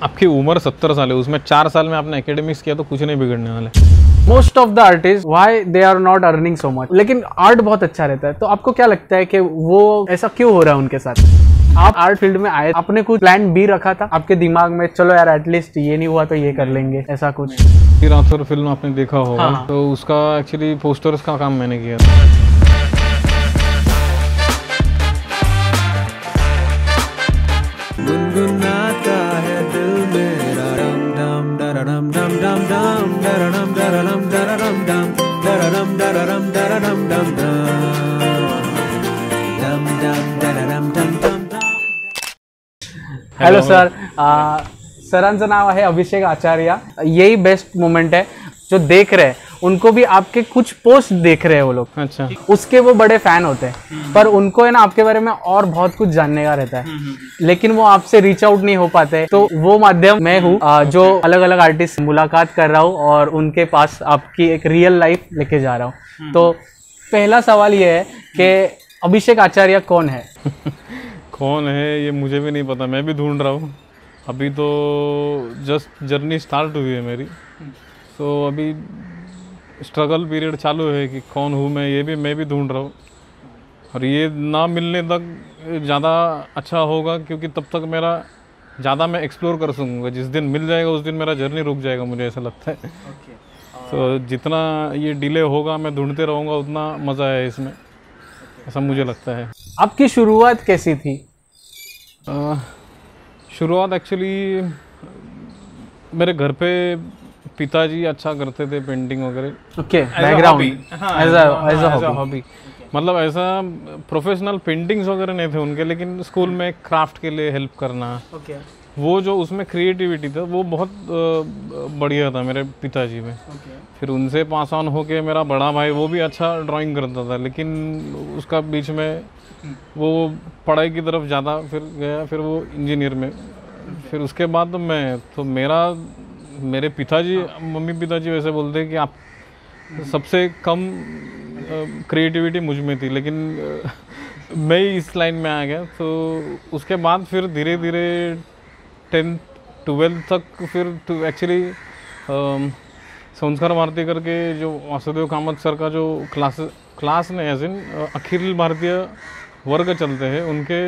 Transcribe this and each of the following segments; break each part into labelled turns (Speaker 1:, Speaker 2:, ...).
Speaker 1: आपकी उम्र 70 साल है, उसमें 4 साल में आपने एकेडमिक्स किया तो कुछ नहीं बिगड़ने वाला है।
Speaker 2: Most of the artist why they are not earning so much, लेकिन आर्ट बहुत अच्छा रहता है। तो आपको क्या लगता है कि वो ऐसा क्यों हो रहा है उनके साथ? आप आर्ट फील्ड में आए, आपने कुछ प्लान बी रखा था आपके दिमाग में, चलो यार एटलीस्ट ये नहीं हुआ तो ये कर लेंगे, ऐसा कुछ?
Speaker 1: राथोर फिल्म आपने देखा होगा।
Speaker 2: हाँ।
Speaker 1: तो उसका एक्चुअली पोस्टर्स का काम मैंने किया था।
Speaker 3: गुनगुनाता है दिल मेरा डम डम डरडम डम डम डम डरडम डरडम डरडम डम डरडम डरडम डरडम डम डम डम डरडम डम डम डम।
Speaker 2: हेलो सर, सरांचं नाव आहे अभिषेक आचार्य। यही बेस्ट मोमेंट है, जो देख रहे हैं उनको भी आपके कुछ पोस्ट देख रहे हैं वो लोग,
Speaker 1: अच्छा,
Speaker 2: उसके वो बड़े फैन होते हैं, पर उनको है ना आपके बारे में और बहुत कुछ जानने का रहता है, लेकिन वो आपसे रीच आउट नहीं हो पाते। तो वो माध्यम मैं हूँ जो अलग अलग आर्टिस्ट मुलाकात कर रहा हूँ और उनके पास आपकी एक रियल लाइफ लेके जा रहा हूँ। तो पहला सवाल ये है कि अभिषेक आचार्य कौन है?
Speaker 1: कौन है ये मुझे भी नहीं पता, मैं भी ढूंढ रहा हूँ। अभी तो जस्ट जर्नी स्टार्ट हुई है मेरी, तो अभी स्ट्रगल पीरियड चालू है कि कौन हूँ मैं भी ढूंढ रहा हूँ। और ये ना मिलने तक ज़्यादा अच्छा होगा, क्योंकि तब तक मेरा ज़्यादा मैं एक्सप्लोर कर सकूँगा। जिस दिन मिल जाएगा उस दिन मेरा जर्नी रुक जाएगा, मुझे ऐसा लगता है। तो जितना ये डिले होगा मैं ढूंढते रहूँगा उतना मज़ा है इसमें, ऐसा मुझे लगता है।
Speaker 2: आपकी शुरुआत कैसी थी?
Speaker 1: शुरुआत एक्चुअली मेरे घर पे पिताजी अच्छा करते थे, पेंटिंग वगैरह।
Speaker 2: Okay, background as a
Speaker 1: hobby, मतलब ऐसा प्रोफेशनल पेंटिंग्स वगैरह नहीं थे उनके, लेकिन स्कूल में क्राफ्ट के लिए हेल्प करना, वो जो उसमें क्रिएटिविटी था वो बहुत बढ़िया था मेरे पिताजी में। फिर उनसे पास ऑन होके मेरा बड़ा भाई, वो भी अच्छा ड्राइंग करता था, लेकिन उसका बीच में वो पढ़ाई की तरफ ज़्यादा फिर गया, फिर वो इंजीनियर में। फिर उसके बाद तो मेरे पिताजी, मम्मी पिताजी वैसे बोलते हैं कि आप सबसे कम क्रिएटिविटी मुझ में थी, लेकिन मैं ही इस लाइन में आ गया। तो उसके बाद फिर धीरे धीरे 10th 12th तक फिर एक्चुअली संस्कार भारती करके जो वासुदेव कामत सर का जो क्लास ने एज इन अखिल भारतीय वर्ग चलते हैं, उनके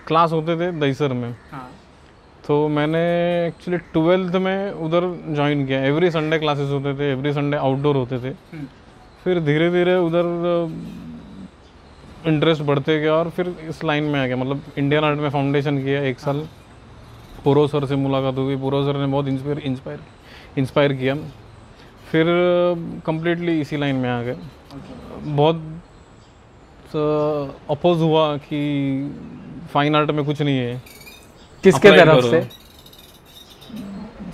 Speaker 1: क्लास होते थे दहीसर में। तो मैंने एक्चुअली 12th में उधर ज्वाइन किया। एवरी संडे क्लासेस होते थे, एवरी संडे आउटडोर होते थे। फिर धीरे धीरे उधर इंटरेस्ट बढ़ते गया और फिर इस लाइन में आ गया। मतलब इंडियन आर्ट में फाउंडेशन किया 1 साल। पूरो सर से मुलाकात हुई, पूरो सर ने बहुत इंस्पायर किया। फिर कम्प्लीटली इसी लाइन में आ गए। बहुत अपोज हुआ कि फाइन आर्ट में कुछ नहीं है।
Speaker 2: किसके तरफ से?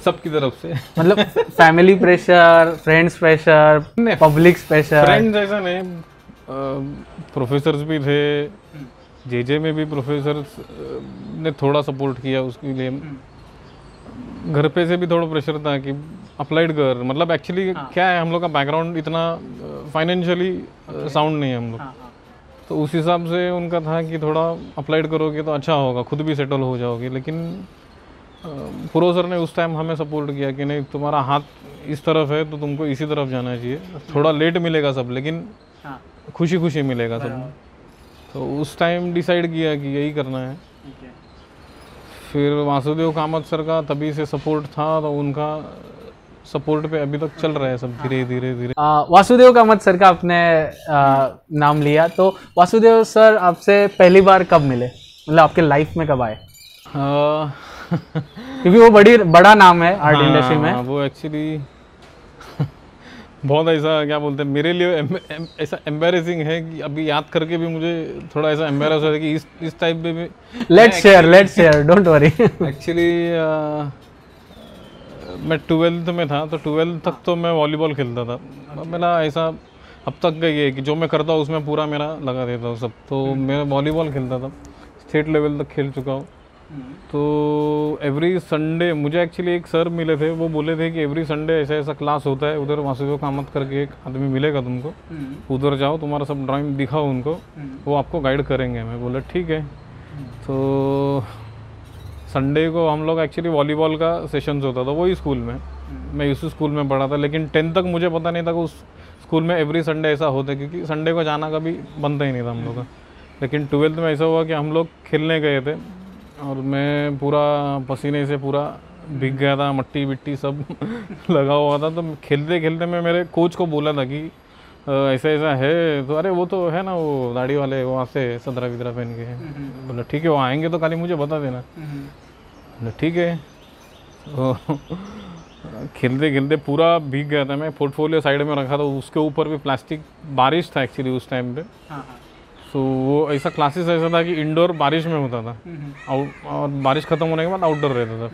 Speaker 1: सबकी तरफ से। मतलब
Speaker 2: family pressure, friends pressure, public pressure?
Speaker 1: Friends ऐसा नहीं, प्रोफेसर्स भी थे, जेजे में भी प्रोफेसर्स ने थोड़ा सपोर्ट किया उसके लिए। घर पे से भी थोड़ा प्रेशर था कि अप्लाइड कर। मतलब एक्चुअली क्या है, हम लोग का बैकग्राउंड इतना फाइनेंशियली साउंड नहीं है हम लोग, तो उस हिसाब से उनका था कि थोड़ा अप्लाइड करोगे तो अच्छा होगा, खुद भी सेटल हो जाओगे। लेकिन पुरो सर ने उस टाइम हमें सपोर्ट किया कि नहीं, तुम्हारा हाथ इस तरफ है तो तुमको इसी तरफ जाना चाहिए। थोड़ा लेट मिलेगा सब, लेकिन खुशी खुशी मिलेगा सब। तो उस टाइम डिसाइड किया कि यही करना है। फिर वासुदेव कामत सर का तभी से सपोर्ट था, तो उनका सपोर्ट पे अभी तक चल रहा है सब धीरे धीरे।
Speaker 2: वासुदेव कामत सर का आपने नाम लिया, तो वासुदेव सर आपसे पहली बार कब मिले? मतलब आपके लाइफ में कब आए? क्योंकि वो बड़ा नाम है आर्ट इंडस्ट्री में।
Speaker 1: वो एक्चुअली बहुत ऐसा क्या बोलते हैं, मेरे लिए ऐसा एम्बैरेसिंग है कि अभी याद करके भी मुझे थोड़ा ऐसा एम्बैरस होता है कि इस टाइप में भी।
Speaker 2: Let's share, don't worry.
Speaker 1: Actually मैं 12th में था, तो 12th तक तो मैं वॉलीबॉल खेलता था। मेरा ऐसा अब तक का ये है कि जो मैं करता हूँ उसमें पूरा मेरा लगा देता हूँ सब। तो मैं वॉलीबॉल खेलता था, स्टेट लेवल तक खेल चुका हूँ। तो एवरी संडे मुझे एक्चुअली एक सर मिले थे, वो बोले थे कि एवरी संडे ऐसा क्लास होता है उधर, वासुदेव कामत करके एक आदमी मिलेगा तुमको, उधर जाओ, तुम्हारा सब ड्राइंग दिखाओ उनको, वो आपको गाइड करेंगे। मैं बोला ठीक है। तो संडे को हम लोग एक्चुअली वॉलीबॉल का सेशंस होता था वही स्कूल में, मैं उसी स्कूल में पढ़ा था, लेकिन 10th तक मुझे पता नहीं था कि उस स्कूल में एवरी संडे ऐसा होता है, क्योंकि संडे को जाना कभी बनता ही नहीं था हम लोग का। लेकिन 12th में ऐसा हुआ कि हम लोग खेलने गए थे और मैं पूरा पसीने से पूरा भीग गया था, मट्टी बिट्टी सब लगा हुआ था। तो खेलते खेलते मैं मेरे कोच को बोला था कि ऐसा ऐसा है, तो अरे वो तो है ना वो दाढ़ी वाले वहाँ से सदरा विदरा पहन के, बोला ठीक है वो आएंगे तो खाली मुझे बता देना। बोला ठीक है। तो खेलते खेलते पूरा भीग गया था मैं, पोर्टफोलियो साइड में रखा था, उसके ऊपर भी प्लास्टिक, बारिश था एक्चुअली उस टाइम पे। तो वो ऐसा क्लासेस ऐसा था कि इंडोर बारिश में होता था और बारिश ख़त्म होने के बाद आउटडोर रहता था।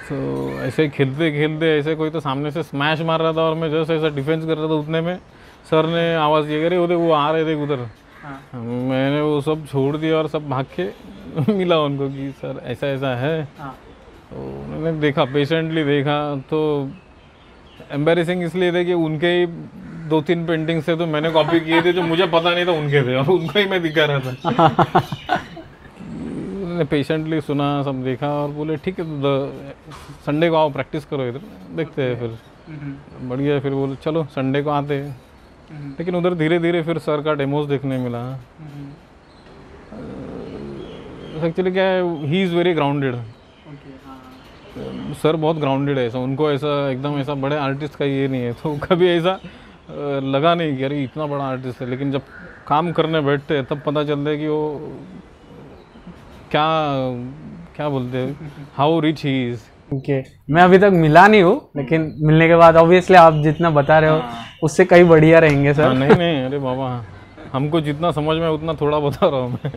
Speaker 1: तो ऐसे खेलते खेलते ऐसे कोई तो सामने से स्मैश मार रहा था और मैं जस्ट ऐसा डिफेंस कर रहा था, उतने में सर ने आवाज़ ये करे उधर वो आ रहे थे उधर। मैंने वो सब छोड़ दिया और सब भाग के मिला उनको कि सर ऐसा ऐसा है। तो उन्होंने देखा, पेशेंटली देखा, तो एम्बेरसिंग इसलिए थे कि उनके ही 2-3 पेंटिंग्स थे तो मैंने कॉपी किए थे जो मुझे पता नहीं था उनके थे और उनको ही मैं दिखा रहा था। उन्होंने पेशेंटली सुना, सब देखा और बोले ठीक है तो संडे को आओ प्रैक्टिस करो इधर, देखते हैं फिर। बढ़िया, फिर बोले चलो संडे को आते हैं। लेकिन उधर धीरे धीरे फिर सर का डेमोज देखने मिला। एक्चुअली क्या है, he is very grounded. Sir बहुत ग्राउंडेड है, ऐसा उनको ऐसा एकदम ऐसा बड़े आर्टिस्ट का ये नहीं है, तो कभी ऐसा लगा नहीं कि अरे इतना बड़ा आर्टिस्ट है। लेकिन जब काम करने बैठते हैं तब पता चलता है कि वो क्या क्या बोलते हैं, how rich he is.
Speaker 2: Okay, मैं अभी तक मिला नहीं हूँ, लेकिन मिलने के बाद ऑब्वियसली आप जितना बता रहे हो उससे कई बढ़िया रहेंगे सर।
Speaker 1: नहीं नहीं, अरे बाबा हमको जितना समझ में उतना थोड़ा बता रहा हूँ मैं।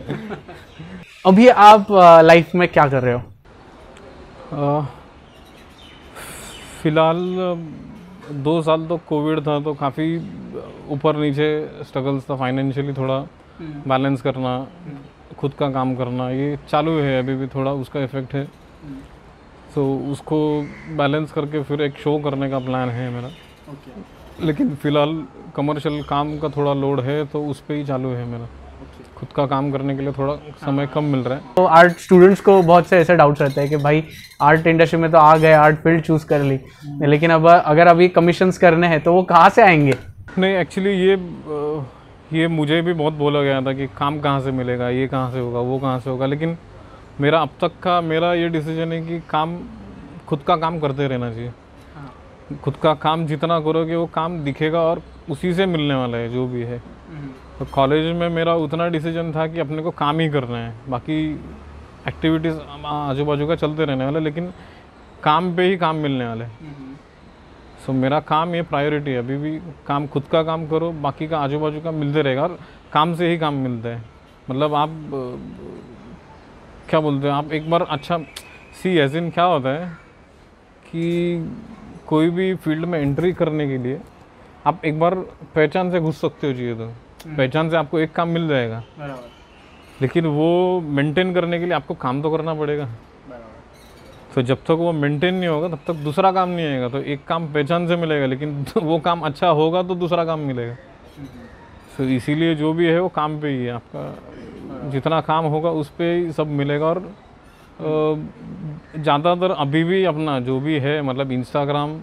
Speaker 2: अभी आप लाइफ में क्या कर रहे हो?
Speaker 1: फिलहाल 2 साल तो कोविड था तो काफ़ी ऊपर नीचे स्ट्रगल्स था, फाइनेंशियली थोड़ा बैलेंस करना, खुद का काम करना, ये चालू है अभी भी, थोड़ा उसका इफ़ेक्ट है। तो उसको बैलेंस करके फिर एक शो करने का प्लान है मेरा। लेकिन फ़िलहाल कमर्शियल काम का थोड़ा लोड है तो उस पर ही चालू है मेरा। खुद का काम करने के लिए थोड़ा समय कम मिल रहा है।
Speaker 2: तो आर्ट स्टूडेंट्स को बहुत से ऐसे डाउट्स रहते हैं कि भाई आर्ट इंडस्ट्री में तो आ गए, आर्ट फील्ड चूज़ कर ली, लेकिन अब अगर अभी कमीशंस करने हैं तो वो कहाँ से आएंगे?
Speaker 1: नहीं, एक्चुअली ये मुझे भी बहुत बोला गया था कि काम कहाँ से मिलेगा, ये कहाँ से होगा, वो कहाँ से होगा। लेकिन मेरा अब तक का मेरा ये डिसीजन है कि काम, खुद का काम करते रहना चाहिए। खुद का काम जितना करोगे वो काम दिखेगा और उसी से मिलने वाला है जो भी है। तो कॉलेज में मेरा उतना डिसीजन था कि अपने को काम ही करना है, बाकी एक्टिविटीज़ आजू बाजू का चलते रहने वाला, लेकिन काम पे ही काम मिलने वाला है। सो मेरा काम ये प्रायोरिटी है अभी भी, काम खुद का काम करो, बाकी का आजू बाजू का मिलते रहेगा और काम से ही काम मिलता है। मतलब आप क्या बोलते हैं, आप एक बार अच्छा सी एज इन क्या होता है कि कोई भी फील्ड में एंट्री करने के लिए आप एक बार पहचान से घुस सकते हो चाहिए, तो पहचान से आपको एक काम मिल जाएगा, लेकिन वो मेंटेन करने के लिए आपको काम तो करना पड़ेगा। तो जब तक वो मेंटेन नहीं होगा तब तक दूसरा काम नहीं आएगा। तो एक काम पहचान से मिलेगा, लेकिन वो काम अच्छा होगा तो दूसरा काम मिलेगा। तो इसीलिए जो भी है वो काम पे ही है, आपका जितना काम होगा उस पे ही सब मिलेगा। और ज़्यादातर अभी भी अपना जो भी है, मतलब इंस्टाग्राम,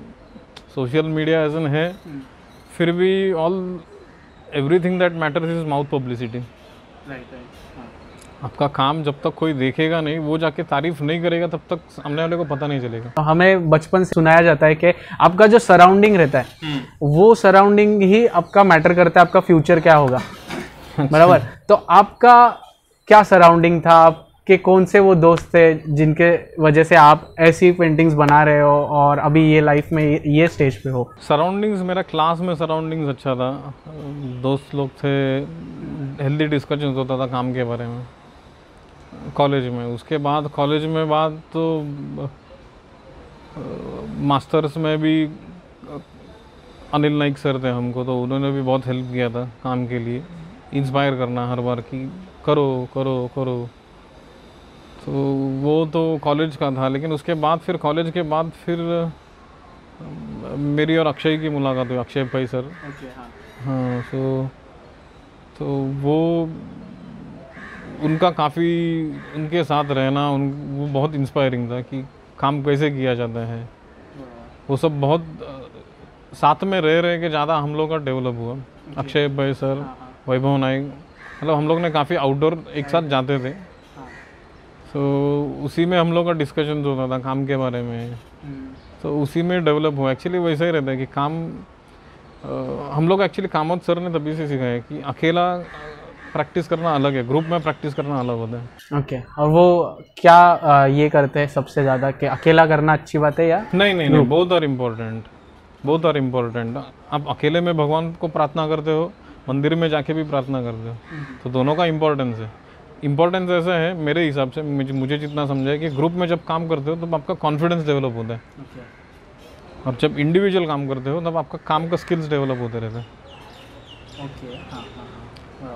Speaker 1: सोशल मीडिया एजन है, फिर भी everything that matters is mouth publicity. आपका काम जब तक कोई देखेगा नहीं, वो जाके तारीफ नहीं करेगा, तब तक सामने वाले को पता नहीं चलेगा।
Speaker 2: हमें बचपन से सुनाया जाता है कि आपका जो सराउंडिंग रहता है वो सराउंडिंग ही आपका मैटर करता है, आपका फ्यूचर क्या होगा। बराबर। तो आपका क्या सराउंडिंग था, आपके कौन से वो दोस्त थे जिनके वजह से आप ऐसी पेंटिंग्स बना रहे हो और अभी ये लाइफ में ये स्टेज पे हो?
Speaker 1: सराउंडिंग्स, मेरा क्लास में सराउंडिंग्स अच्छा था, दोस्त लोग थे, हेल्दी डिस्कशंस होता था काम के बारे में कॉलेज में। उसके बाद कॉलेज में बाद तो मास्टर्स में भी अनिल नाइक सर थे हमको, तो उन्होंने भी बहुत हेल्प किया था काम के लिए, इंस्पायर करना हर बार कि करो करो करो। तो वो तो कॉलेज का था। लेकिन उसके बाद फिर कॉलेज के बाद फिर मेरी और अक्षय की मुलाकात हुई, अक्षय भाई सर। हाँ, तो वो उनका काफ़ी उनके साथ रहना वो बहुत इंस्पायरिंग था कि काम कैसे किया जाता है। वो सब बहुत साथ में रह के ज़्यादा हम लोग का डेवलप हुआ। अक्षय भाई सर, वैभव नायक, मतलब हम लोग ने काफ़ी आउटडोर एक साथ जाते थे। तो उसी में हम लोग का डिस्कशन होता था काम के बारे में, तो उसी में डेवलप हुआ। एक्चुअली वैसा ही रहता है कि काम हम लोग एक्चुअली कामत सर ने तभी से सिखाया कि अकेला प्रैक्टिस करना अलग है, ग्रुप में प्रैक्टिस करना अलग होता है।
Speaker 2: ओके और वो क्या ये करते हैं सबसे ज़्यादा कि अकेला करना अच्छी बात है या
Speaker 1: नहीं, both are important, both are important. आप अकेले में भगवान को प्रार्थना करते हो, मंदिर में जाके भी प्रार्थना करते हो, तो दोनों का इम्पोर्टेंस है। इम्पोर्टेंस ऐसा है मेरे हिसाब से, मुझे जितना समझा है कि ग्रुप में जब काम करते हो तब आपका कॉन्फिडेंस डेवलप होता है, और जब इंडिविजुअल काम करते हो तब आपका काम का स्किल्स डेवलप होते रहते हैं।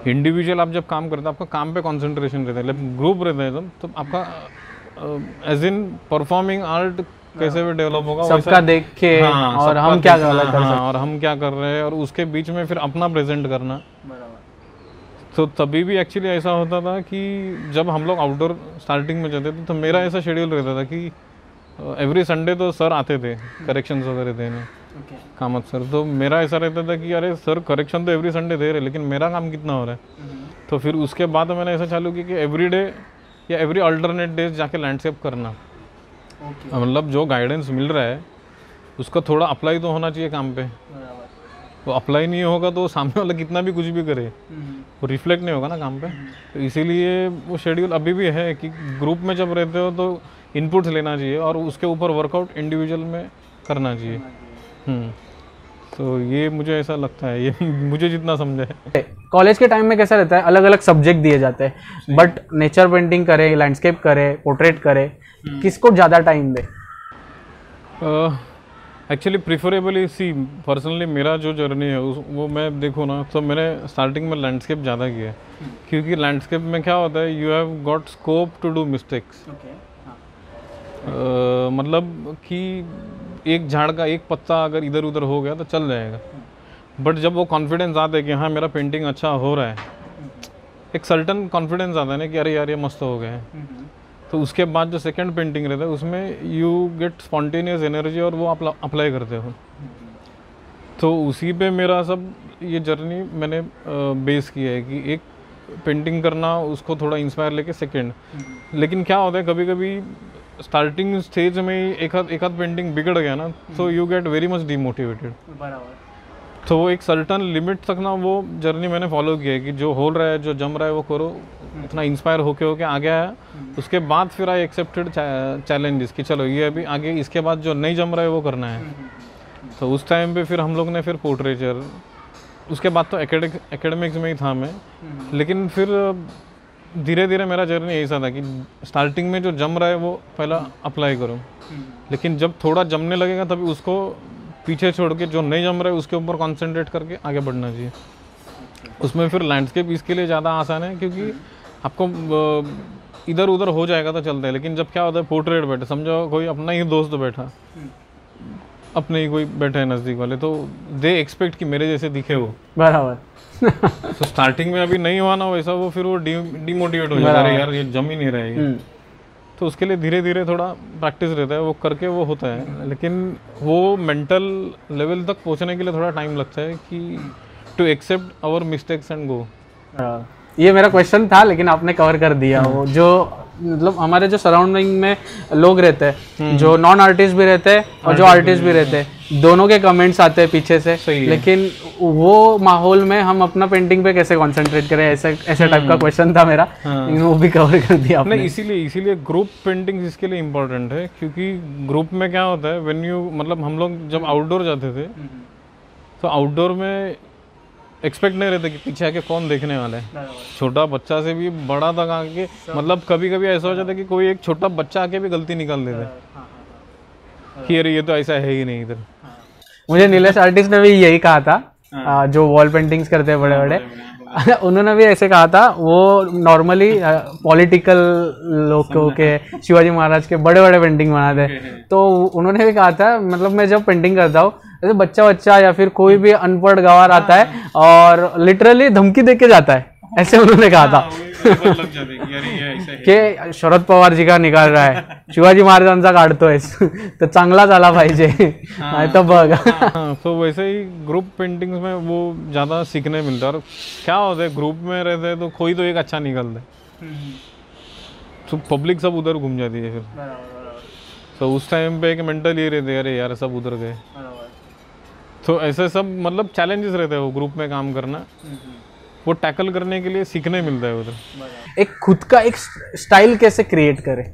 Speaker 1: इंडिविजुअल आप जब काम करते हो आपका काम पे कंसंट्रेशन रहता है, लेकिन ग्रुप रहता है तो आपका एज इन परफॉर्मिंग आर्ट कैसे भी डेवलप होगा,
Speaker 2: सबका देख के और हम क्या कर रहे हैं
Speaker 1: और हम क्या कर रहे हैं, और उसके बीच में फिर अपना प्रेजेंट करना। तो तभी भी एक्चुअली ऐसा होता था कि जब हम लोग आउटडोर स्टार्टिंग में जाते थे तो मेरा ऐसा शेड्यूल रहता था कि एवरी संडे तो सर आते थे करेक्शंस वगैरह देने, कामत सर। तो मेरा ऐसा रहता था कि अरे सर करेक्शन तो एवरी संडे दे रहे, लेकिन मेरा काम कितना हो रहा है। तो फिर उसके बाद मैंने ऐसा चालू किया कि एवरी डे या एवरी अल्टरनेट डेज जाके लैंडस्केप करना। मतलब जो गाइडेंस मिल रहा है उसका थोड़ा अप्लाई तो होना चाहिए काम पे। तो अप्लाई नहीं होगा तो सामने वाला कितना भी कुछ भी करे वो रिफ्लेक्ट नहीं होगा ना काम पे। तो इसीलिए वो शेड्यूल अभी भी है कि ग्रुप में जब रहते हो तो इनपुट्स लेना चाहिए और उसके ऊपर वर्कआउट इंडिविजुअल में करना चाहिए। तो ये मुझे ऐसा लगता है, ये मुझे जितना समझा है।
Speaker 2: कॉलेज के टाइम में कैसा रहता है, अलग अलग सब्जेक्ट दिए जाते हैं, बट नेचर पेंटिंग करे, लैंडस्केप करे, पोर्ट्रेट करे, किसको ज़्यादा टाइम दे?
Speaker 1: एक्चुअली प्रिफरेबली सी पर्सनली मेरा जो जर्नी है वो मैं देखूँ ना तो मैंने स्टार्टिंग में लैंडस्केप ज़्यादा किया है, क्योंकि लैंडस्केप में क्या होता है, you have got scope to do mistakes. मतलब कि एक झाड़ का एक पत्ता अगर इधर उधर हो गया तो चल जाएगा, बट जब वो कॉन्फिडेंस आता है कि हाँ मेरा पेंटिंग अच्छा हो रहा है, एक सर्टन कॉन्फिडेंस आता है ना कि अरे यार ये मस्त हो गया है, तो उसके बाद जो सेकंड पेंटिंग रहता है उसमें यू गेट स्पॉन्टेनियस एनर्जी और वो आप अप्लाई करते हो। तो उसी पे मेरा सब ये जर्नी मैंने बेस किया है कि एक पेंटिंग करना, उसको थोड़ा इंस्पायर लेके सेकंड। लेकिन क्या होता है कभी कभी स्टार्टिंग स्टेज में एक आध पेंटिंग बिगड़ गया ना तो you get very much demotivated. तो वो एक सर्टन लिमिट तक ना वो जर्नी मैंने फॉलो किया है कि जो हो रहा है, जो जम रहा है वो करो, इतना इंस्पायर होके आ गया है। उसके बाद फिर आई एक्सेप्टेड चैलेंजेस कि चलो ये अभी आगे इसके बाद जो नहीं जम रहा है वो करना है। तो उस टाइम पे फिर हम लोग ने फिर पोर्ट्रेचर, उसके बाद तो एकेडमिक्स में ही था मैं, लेकिन फिर धीरे धीरे मेरा जर्नी ऐसा था कि स्टार्टिंग में जो जम रहा है वो पहला अप्लाई करो, लेकिन जब थोड़ा जमने लगेगा तभी उसको पीछे छोड़ के जो नहीं जम रहा है उसके ऊपर कॉन्सेंट्रेट करके आगे बढ़ना चाहिए। उसमें फिर लैंडस्केप इसके लिए ज़्यादा आसान है क्योंकि आपको इधर उधर हो जाएगा तो चलता है, लेकिन जब क्या होता है पोर्ट्रेट बैठे, समझो कोई अपना ही दोस्त बैठा, अपने ही कोई बैठे हैं नज़दीक वाले, तो दे एक्सपेक्ट कि मेरे जैसे दिखे वो
Speaker 2: बराबर।
Speaker 1: तो स्टार्टिंग में अभी नहीं हुआ ना वैसा, वो फिर वो डिमोटिवेट हो जाता है, यार ये जम ही नहीं रहेगी। तो उसके लिए धीरे धीरे थोड़ा प्रैक्टिस रहता है, वो करके वो होता है, लेकिन वो मेंटल लेवल तक पहुंचने के लिए थोड़ा टाइम लगता है कि to accept our mistakes and go.
Speaker 2: ये मेरा क्वेश्चन था लेकिन आपने कवर कर दिया। वो जो मतलब हमारे जो सराउंडिंग में लोग रहते हैं, जो नॉन आर्टिस्ट भी रहते हैं और जो आर्टिस्ट भी रहते हैं, दोनों के कमेंट्स आते हैं पीछे से, लेकिन वो माहौल में हम अपना पेंटिंग पे कैसे कंसंट्रेट करें, ऐसे टाइप का क्वेश्चन था मेरा, लेकिन वो भी कवर कर दिया आपने।
Speaker 1: इसीलिए ग्रुप पेंटिंग इसके लिए इम्पोर्टेंट है, क्योंकि ग्रुप में क्या होता है, व्हेन यू मतलब हम लोग जब आउटडोर जाते थे तो आउटडोर में एक्सपेक्ट नहीं रहता कि पीछे आके कौन देखने वाला है, छोटा बच्चा से भी बड़ा तक आके, मतलब कभी कभी ऐसा हो जाता है कि कोई एक छोटा बच्चा आके भी गलती निकाल देता कि अरे ये तो ऐसा है ही नहीं इधर।
Speaker 2: मुझे नीलेश आर्टिस्ट ने भी यही कहा था, जो वॉल पेंटिंग्स करते हैं बड़े बड़े, उन्होंने भी ऐसे कहा था। वो नॉर्मली पॉलिटिकल लोगों के, शिवाजी महाराज के बड़े बड़े पेंटिंग बनाते, तो उन्होंने भी कहा था मतलब मैं जब पेंटिंग करता हूँ जैसे बच्चा या फिर कोई भी अनपढ़ गंवार आता है और लिटरली धमकी दे के जाता है ऐसे उन्होंने कहा था
Speaker 1: लग जाते कि यार ये ऐसा है.
Speaker 2: की शरद पवार जी का निकाल रहा है, शिवाजी महाराजांचा काढतोय तर चांगला झाला पाहिजे, नाही तर बघ.
Speaker 1: हाँ, तो वैसे ही ग्रुप पेंटिंग्स में वो ज़्यादा सीखने मिलता है. और क्या होता है ग्रुप में रहते हैं तो कोई तो एक अच्छा निकलता है, तो पब्लिक सब उधर घूम जाती है फिर. तो उस टाइम पे एक मेंटल ये रहते हैं अरे यार सब उधर गए. तो ऐसे सब मतलब चैलेंजेस रहते हैं वो ग्रुप में काम करना, वो टैकल करने के लिए सीखने मिलता है उधर.
Speaker 2: एक खुद का एक स्टाइल कैसे क्रिएट करे?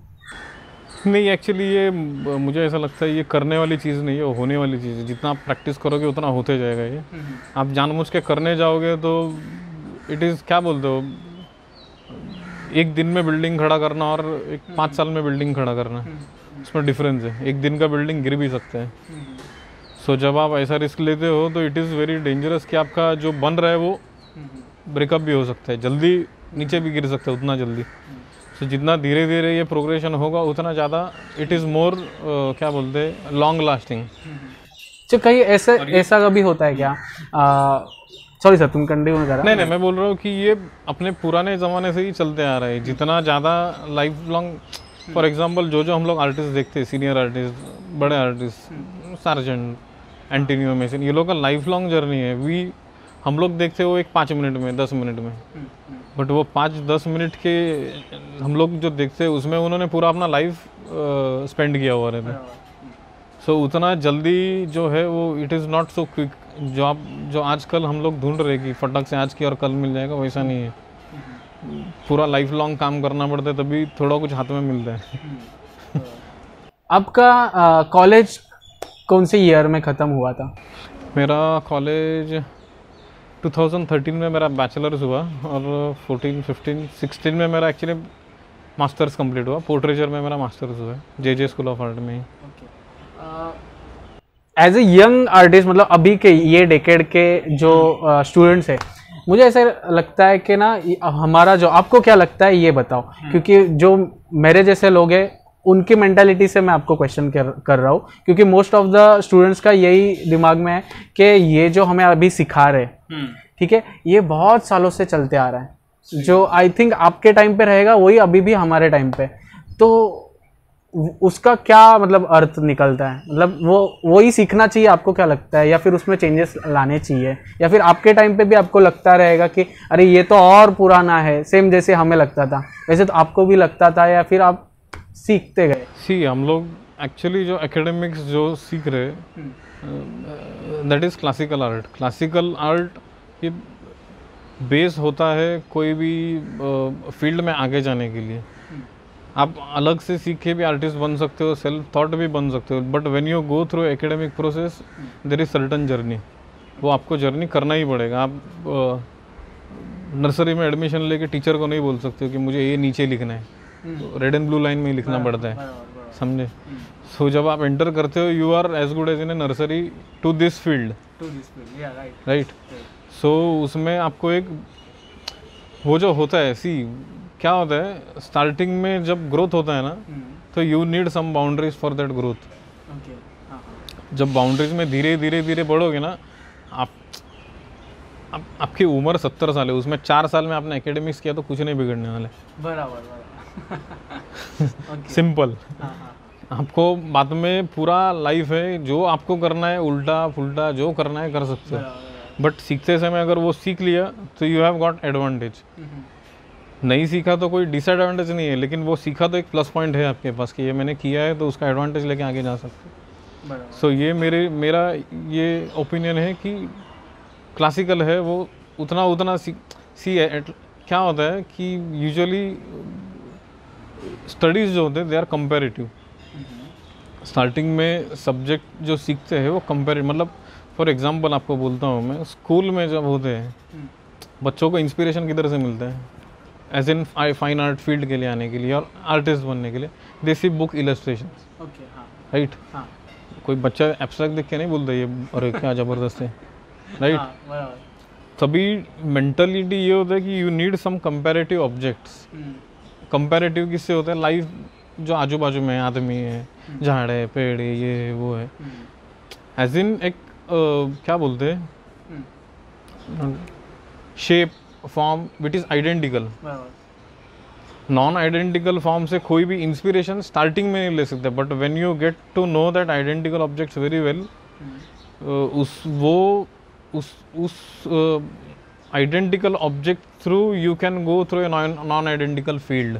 Speaker 1: नहीं एक्चुअली ये मुझे ऐसा लगता है ये करने वाली चीज़ नहीं है, वो होने वाली चीज़ है. जितना आप प्रैक्टिस करोगे उतना होते जाएगा ये. आप जानबूझ के करने जाओगे तो इट इज़ क्या बोलते हो, एक दिन में बिल्डिंग खड़ा करना और एक 5 साल में बिल्डिंग खड़ा करना, उसमें डिफरेंस है. एक दिन का बिल्डिंग गिर भी सकता है. सो जब आप ऐसा रिस्क लेते हो तो इट इज़ वेरी डेंजरस कि आपका जो बन रहा है वो ब्रेकअप भी हो सकता है, जल्दी नीचे भी गिर सकता है उतना जल्दी. तो जितना धीरे धीरे ये प्रोग्रेशन होगा उतना ज़्यादा इट इज़ मोर क्या बोलते हैं लॉन्ग लास्टिंग.
Speaker 2: तो कहीं ऐसा कभी होता है क्या? सॉरी सर, तुम कंटिन्यू करा.
Speaker 1: नहीं मैं बोल रहा हूँ कि ये अपने पुराने ज़माने से ही चलते आ रहा है. जितना ज़्यादा लाइफ लॉन्ग, फॉर एग्जांपल जो हम लोग आर्टिस्ट देखते हैं, सीनियर आर्टिस्ट, बड़े आर्टिस्ट, सार्जेंट, एंटोनियो मेसन, ये लोग का लाइफ लॉन्ग जर्नी है. हम लोग देखते हो एक 5 मिनट में 10 मिनट में, बट वो 5-10 मिनट के हम लोग जो देखते हैं उसमें उन्होंने पूरा अपना लाइफ स्पेंड किया हुआ रहता है. सो उतना जल्दी जो है वो it is not so quick. जो आजकल हम लोग ढूंढ रहे कि फटक से आज की और कल मिल जाएगा, वैसा नहीं है. पूरा लाइफ लॉन्ग काम करना पड़ता है तभी थोड़ा कुछ हाथ में मिलता है.
Speaker 2: आपका कॉलेज कौन से ईयर में ख़त्म हुआ था?
Speaker 1: मेरा कॉलेज 2013 में मेरा बैचलर्स हुआ और 14, 15, 16 में मेरा एक्चुअली मास्टर्स कंप्लीट हुआ. पोर्ट्रेचर में मेरा मास्टर्स हुआ है जे स्कूल ऑफ आर्ट में ही.
Speaker 2: एज ए यंग आर्टिस्ट, मतलब अभी के ये डेकेड के जो स्टूडेंट्स है, मुझे ऐसा लगता है कि ना हमारा जो, आपको क्या लगता है ये बताओ, क्योंकि जो मेरे जैसे लोग हैं उनकी मेंटालिटी से मैं आपको क्वेश्चन कर रहा हूँ, क्योंकि मोस्ट ऑफ द स्टूडेंट्स का यही दिमाग में है कि ये जो हमें अभी सिखा रहे हैं, ठीक है, ये बहुत सालों से चलते आ रहा है. जो आई थिंक आपके टाइम पे रहेगा वही अभी भी हमारे टाइम पे. तो उसका क्या मतलब अर्थ निकलता है? मतलब वो ही सीखना चाहिए, आपको क्या लगता है? या फिर उसमें चेंजेस लाने चाहिए? या फिर आपके टाइम पे भी आपको लगता रहेगा कि अरे ये तो और पुराना है, सेम जैसे हमें लगता था वैसे तो आपको भी लगता था, या फिर आप सीखते गए?
Speaker 1: हम लोग एक्चुअली जो एकेडमिक्स जो सीख रहे that is classical art. Classical art ये बेस होता है कोई भी फील्ड में आगे जाने के लिए. आप अलग से सीख के भी आर्टिस्ट बन सकते हो, सेल्फ थॉट भी बन सकते हो, but when you go through academic process there is certain journey. वो आपको जर्नी करना ही पड़ेगा. आप नर्सरी में एडमिशन लेके टीचर को नहीं बोल सकते हो कि मुझे ये नीचे लिखना है, रेड एंड ब्लू लाइन में ही लिखना पड़ता है, समझे. सो जब आप एंटर करते हो you are as good as in a nursery to this field, right. So उसमें आपको एक वो जो होता है, क्या होता है स्टार्टिंग में जब ग्रोथ होता है ना, तो you need some boundaries for that growth. जब बाउंड्रीज में धीरे धीरे धीरे बढ़ोगे ना, आपकी उम्र 70 साल है, उसमें 4 साल में आपने एकेडमिक्स किया तो कुछ नहीं बिगड़ने वाले.
Speaker 2: बराबर.
Speaker 1: सिंपल. आपको बाद में पूरा लाइफ है, जो आपको करना है उल्टा पुल्टा जो करना है कर सकते हो, बट सीखते समय अगर वो सीख लिया तो यू हैव गॉट एडवांटेज. नहीं सीखा तो कोई डिसएडवांटेज नहीं है, लेकिन वो सीखा तो एक प्लस पॉइंट है आपके पास कि ये मैंने किया है, तो उसका एडवांटेज लेके आगे जा सकते. सो ये मेरा ये ओपिनियन है कि क्लासिकल है वो उतना क्या होता है कि यूजुअली स्टडीज़ जो होते हैं दे आर कंपेरेटिव. स्टार्टिंग में सब्जेक्ट जो सीखते हैं वो कंपेरेटिव, मतलब फॉर एग्जांपल आपको बोलता हूँ मैं, स्कूल में जब होते हैं बच्चों को इंस्पिरेशन किधर से मिलता है, as in fine art field के लिए आने के लिए और आर्टिस्ट बनने के लिए, दे सी बुक इलस्ट्रेशन, राइट. कोई बच्चा एब्स्ट्रैक्ट देख के नहीं बोलता ये अरे क्या ज़बरदस्त है, राइट. तभी मेंटलिटी ये होता है कि you need some comparative objects. Comparative किससे होता है? लाइफ जो आजू बाजू में आदमी है, झाड़ है, पेड़ है, ये वो है, एज इन एक क्या बोलते हैं shape, form which is identical. Non identical form से कोई भी इंस्पिरेशन स्टार्टिंग में नहीं ले सकते, but when you get to know that identical objects very well, उस identical object through you can go through a non identical field.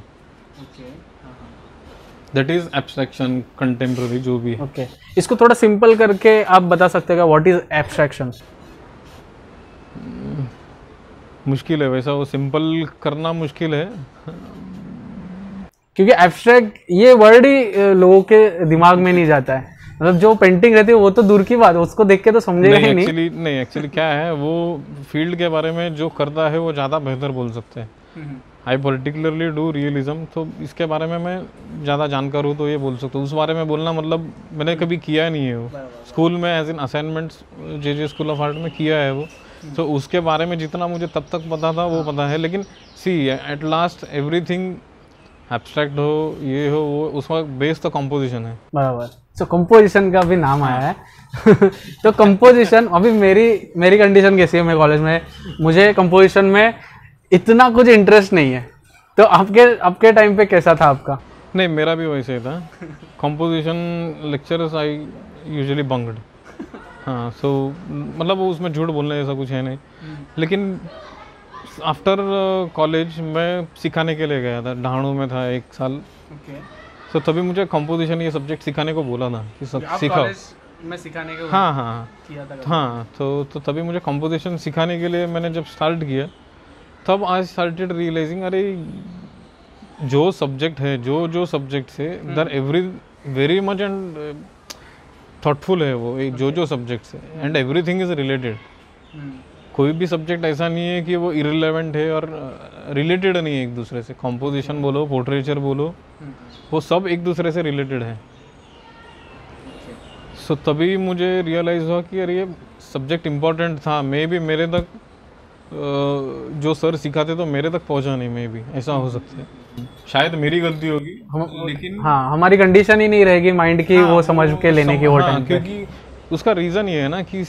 Speaker 1: That is abstraction contemporary जो भी है।
Speaker 2: ओके, इसको थोड़ा सिंपल करके आप बता सकते हैं व्हाट इज एब्स्ट्रैक्शन?
Speaker 1: मुश्किल है वैसा, वो सिंपल करना मुश्किल है,
Speaker 2: क्योंकि एब्स्ट्रैक्ट ये वर्ड ही लोगों के दिमाग में नहीं जाता है। मतलब जो पेंटिंग रहती है वो तो दूर की बात है, उसको देख के तो समझेगा ही नहीं।
Speaker 1: एक्चुअली क्या है, वो फील्ड के बारे में जो करता है वो ज़्यादा बेहतर बोल सकते हैं। आई पर्टिकुलरली डू रियलिज्म, तो इसके बारे में मैं ज़्यादा जानकार हूँ तो ये बोल सकता हूँ। उस बारे में बोलना मतलब मैंने कभी किया नहीं है वो, स्कूल में as in assignments J school of art में किया है वो, तो उसके बारे में जितना मुझे तब तक पता था वो पता है। लेकिन सी एट लास्ट एवरीथिंग एब्स्ट्रैक्ट हो ये हो वो, उसका बेस तो कंपोजिशन है।
Speaker 2: बराबर, तो कंपोजिशन का भी नाम आया है। तो कंपोजिशन, अभी मेरी कंडीशन कैसी है, मैं कॉलेज में, मुझे कंपोजिशन में इतना कुछ इंटरेस्ट नहीं है। तो आपके टाइम पे कैसा था आपका?
Speaker 1: नहीं, मेरा भी वैसे ही था। Composition lectures I usually बंक्ड। हाँ, सो मतलब वो उसमें झूठ बोलने जैसा कुछ है नहीं। लेकिन आफ्टर कॉलेज मैं सिखाने के लिए गया था, ढाणू में था 1 साल। तो तभी मुझे कंपोजिशन ये सब्जेक्ट सिखाने को बोला था कि सब सिखाओ।
Speaker 2: मैं सिखाने के
Speaker 1: हाँ,
Speaker 2: किया था।
Speaker 1: हाँ, तो तभी मुझे कंपोजिशन सिखाने के लिए मैंने जब स्टार्ट किया, तब आई स्टार्टेड रियलाइजिंग, अरे जो सब्जेक्ट है, जो सब्जेक्ट है, दर वेरी मच एंड थॉटफुल है वो, जो सब्जेक्ट्स है, एंड एवरीथिंग इज रिलेटेड। कोई भी सब्जेक्ट ऐसा नहीं है कि वो इररिलेवेंट है और रिलेटेड नहीं है एक दूसरे से। कंपोजिशन बोलो, पोर्ट्रेचर बोलो, वो सब एक दूसरे से रिलेटेड है। सो तभी मुझे रियलाइज़ हुआ कि अरे ये सब्जेक्ट इम्पॉर्टेंट था। मे बी मेरे तक जो सर सिखाते तो मेरे तक पहुंचा नहीं, मे बी ऐसा हो सकता है। शायद मेरी गलती होगी, लेकिन
Speaker 2: हाँ, हमारी कंडीशन ही नहीं रहेगी माइंड की, वो समझ के लेने की वो टाइम पे।
Speaker 1: क्योंकि उसका रीज़न ये है ना कि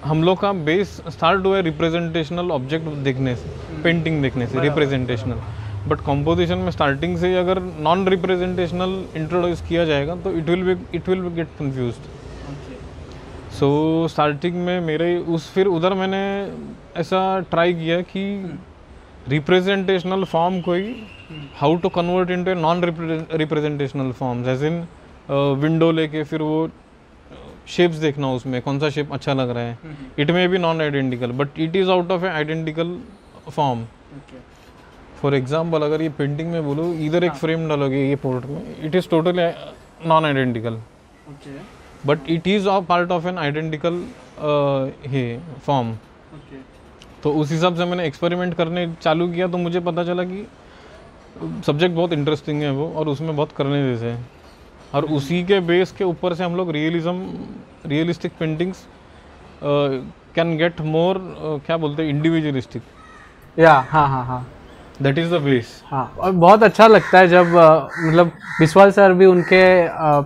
Speaker 1: हम लोग का बेस स्टार्ट हुआ है रिप्रेजेंटेशनल ऑब्जेक्ट देखने से, पेंटिंग देखने से, रिप्रेजेंटेशनल। बट कंपोजिशन में स्टार्टिंग से अगर नॉन रिप्रेजेंटेशनल इंट्रोड्यूस किया जाएगा तो it will get confused. So starting में मेरे फिर उधर मैंने ऐसा ट्राई किया कि रिप्रेजेंटेशनल फॉर्म कोई how to convert into a non representational form, जैसे इन विंडो लेके फिर वो शेप्स देखना, उसमें कौन सा शेप अच्छा लग रहा है। It may be non identical but it is out of A identical form. For example, अगर ये पेंटिंग में बोलो, इधर एक फ्रेम डालोगे ये पोर्ट में, it is totally non identical, but it is part of an identical form. तो उस हिसाब से मैंने एक्सपेरिमेंट करने चालू किया, तो मुझे पता चला कि सब्जेक्ट बहुत इंटरेस्टिंग है वो, और उसमें बहुत करने जैसे है। और उसी के बेस के ऊपर से हम लोग realistic paintings can get more, क्या बोलते हैं, इंडिविजुअलिस्टिक।
Speaker 2: हाँ,
Speaker 1: दैट इज़ द बेस।
Speaker 2: हाँ, और बहुत अच्छा लगता है जब मतलब विश्वाल सर भी उनके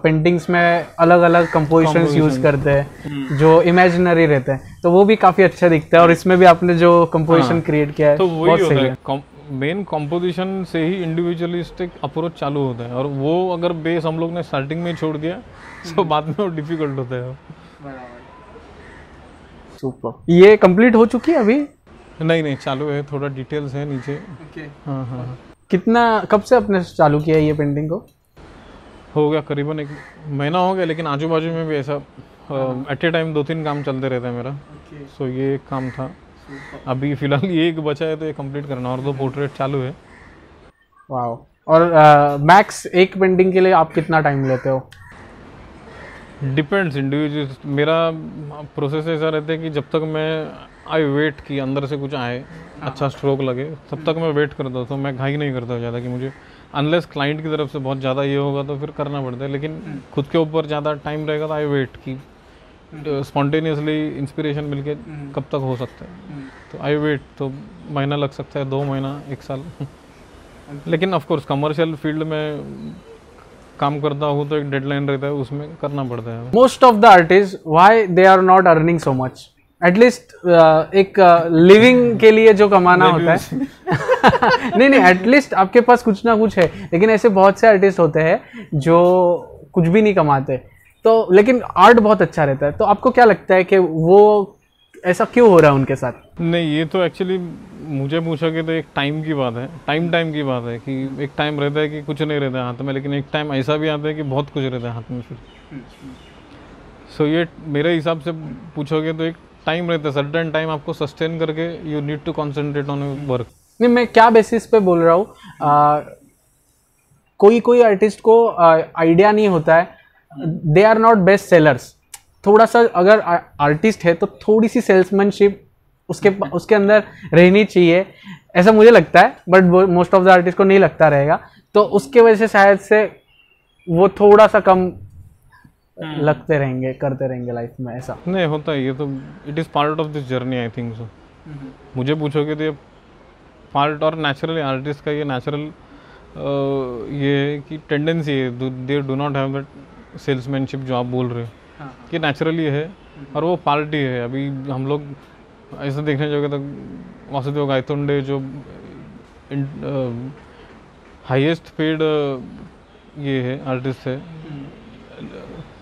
Speaker 2: पेंटिंग्स में अलग अलग कंपोजिशंस यूज करते हैं जो इमेजिनरी रहते हैं, तो वो भी काफ़ी अच्छा दिखता है। और इसमें भी आपने जो कंपोजिशन क्रिएट किया है,
Speaker 1: तो वही होता है, मेन कंपोजिशन से ही इंडिविजुअलिस्टिक अप्रोच चालू होता है। और वो अगर बेस हम लोग ने स्टार्टिंग में छोड़ दिया तो बाद में वो डिफिकल्ट होता है। सुपर।
Speaker 2: ये कंप्लीट हो चुकी है अभी?
Speaker 1: नहीं, चालू है, थोड़ा डिटेल्स है नीचे। हाँ।
Speaker 2: कितना, कब से आपने चालू किया ये पेंटिंग को?
Speaker 1: हो गया करीबन 1 महीना हो गया, लेकिन आजू बाजू में भी ऐसा एट ए टाइम 2-3 काम चलते रहता है मेरा। सो ये एक काम था, अभी फिलहाल ये एक बचा है तो ये कंप्लीट करना, और 2 पोर्ट्रेट चालू है।
Speaker 2: वाओ। और मैक्स एक पेंटिंग के लिए आप कितना टाइम लेते हो?
Speaker 1: Depends, individual. मेरा प्रोसेस ऐसा रहता है कि जब तक मैं आई वेट कि अंदर से कुछ आए, अच्छा स्ट्रोक लगे, तब तक मैं वेट करता हूँ। तो मैं घाई नहीं करता ज़्यादा कि मुझे, अनलेस क्लाइंट की तरफ से बहुत ज़्यादा ये होगा तो फिर करना पड़ता है। लेकिन खुद के ऊपर ज़्यादा टाइम रहेगा तो आई वेट कि स्पॉन्टेनियसली इंस्पिरेशन मिलके कब तक हो सकता है। तो आई वेट, तो महीना लग सकता है, 2 महीना, 1 साल। लेकिन ऑफ कोर्स कमर्शियल फील्ड में काम करता हूँ तो एक डेडलाइन रहता है, उसमें करना पड़ता है।
Speaker 2: Most of the artist, why they are not earning so much? At least एक लिविंग के लिए जो कमाना होता है नहीं नहीं, एटलीस्ट आपके पास कुछ ना कुछ है। लेकिन ऐसे बहुत से आर्टिस्ट होते हैं जो कुछ भी नहीं कमाते, तो लेकिन आर्ट बहुत अच्छा रहता है। तो आपको क्या लगता है कि वो ऐसा क्यों हो रहा है उनके साथ?
Speaker 1: नहीं, ये तो एक्चुअली मुझे पूछोगे तो एक टाइम की बात है, टाइम की बात है कि एक टाइम रहता है कि कुछ नहीं रहता है हाथ में, लेकिन एक टाइम ऐसा भी आता है कि बहुत कुछ रहता है हाथ में फिर। सो ये मेरे हिसाब से पूछोगे तो एक टाइम रहता है, सर्टेन टाइम आपको सस्टेन करके you need to concentrate on work.
Speaker 2: नहीं, मैं क्या बेसिस पे बोल रहा हूँ, कोई आर्टिस्ट को आइडिया नहीं होता है, they are not best sellers. थोड़ा सा अगर आर्टिस्ट है तो थोड़ी सी सेल्समैनशिप उसके अंदर रहनी चाहिए, ऐसा मुझे लगता है। But most of the artist को नहीं लगता रहेगा, तो उसके वजह से शायद से वो थोड़ा सा कम लगते रहेंगे, करते रहेंगे लाइफ में। ऐसा
Speaker 1: नहीं होता है, ये तो it is part of this journey, I think so. मुझे पूछोगे तो ये पार्ट और नेचुरली आर्टिस्ट का ये नेचुरल ये कि टेंडेंसी है, they do not have that salesmanship जो आप बोल रहे हो, ये नेचुरली है और वो पार्टी है। अभी हम लोग ऐसा देखने जाओगे तो वासुदेव गायतोंडे जो हाईएस्ट पेड ये है आर्टिस्ट है,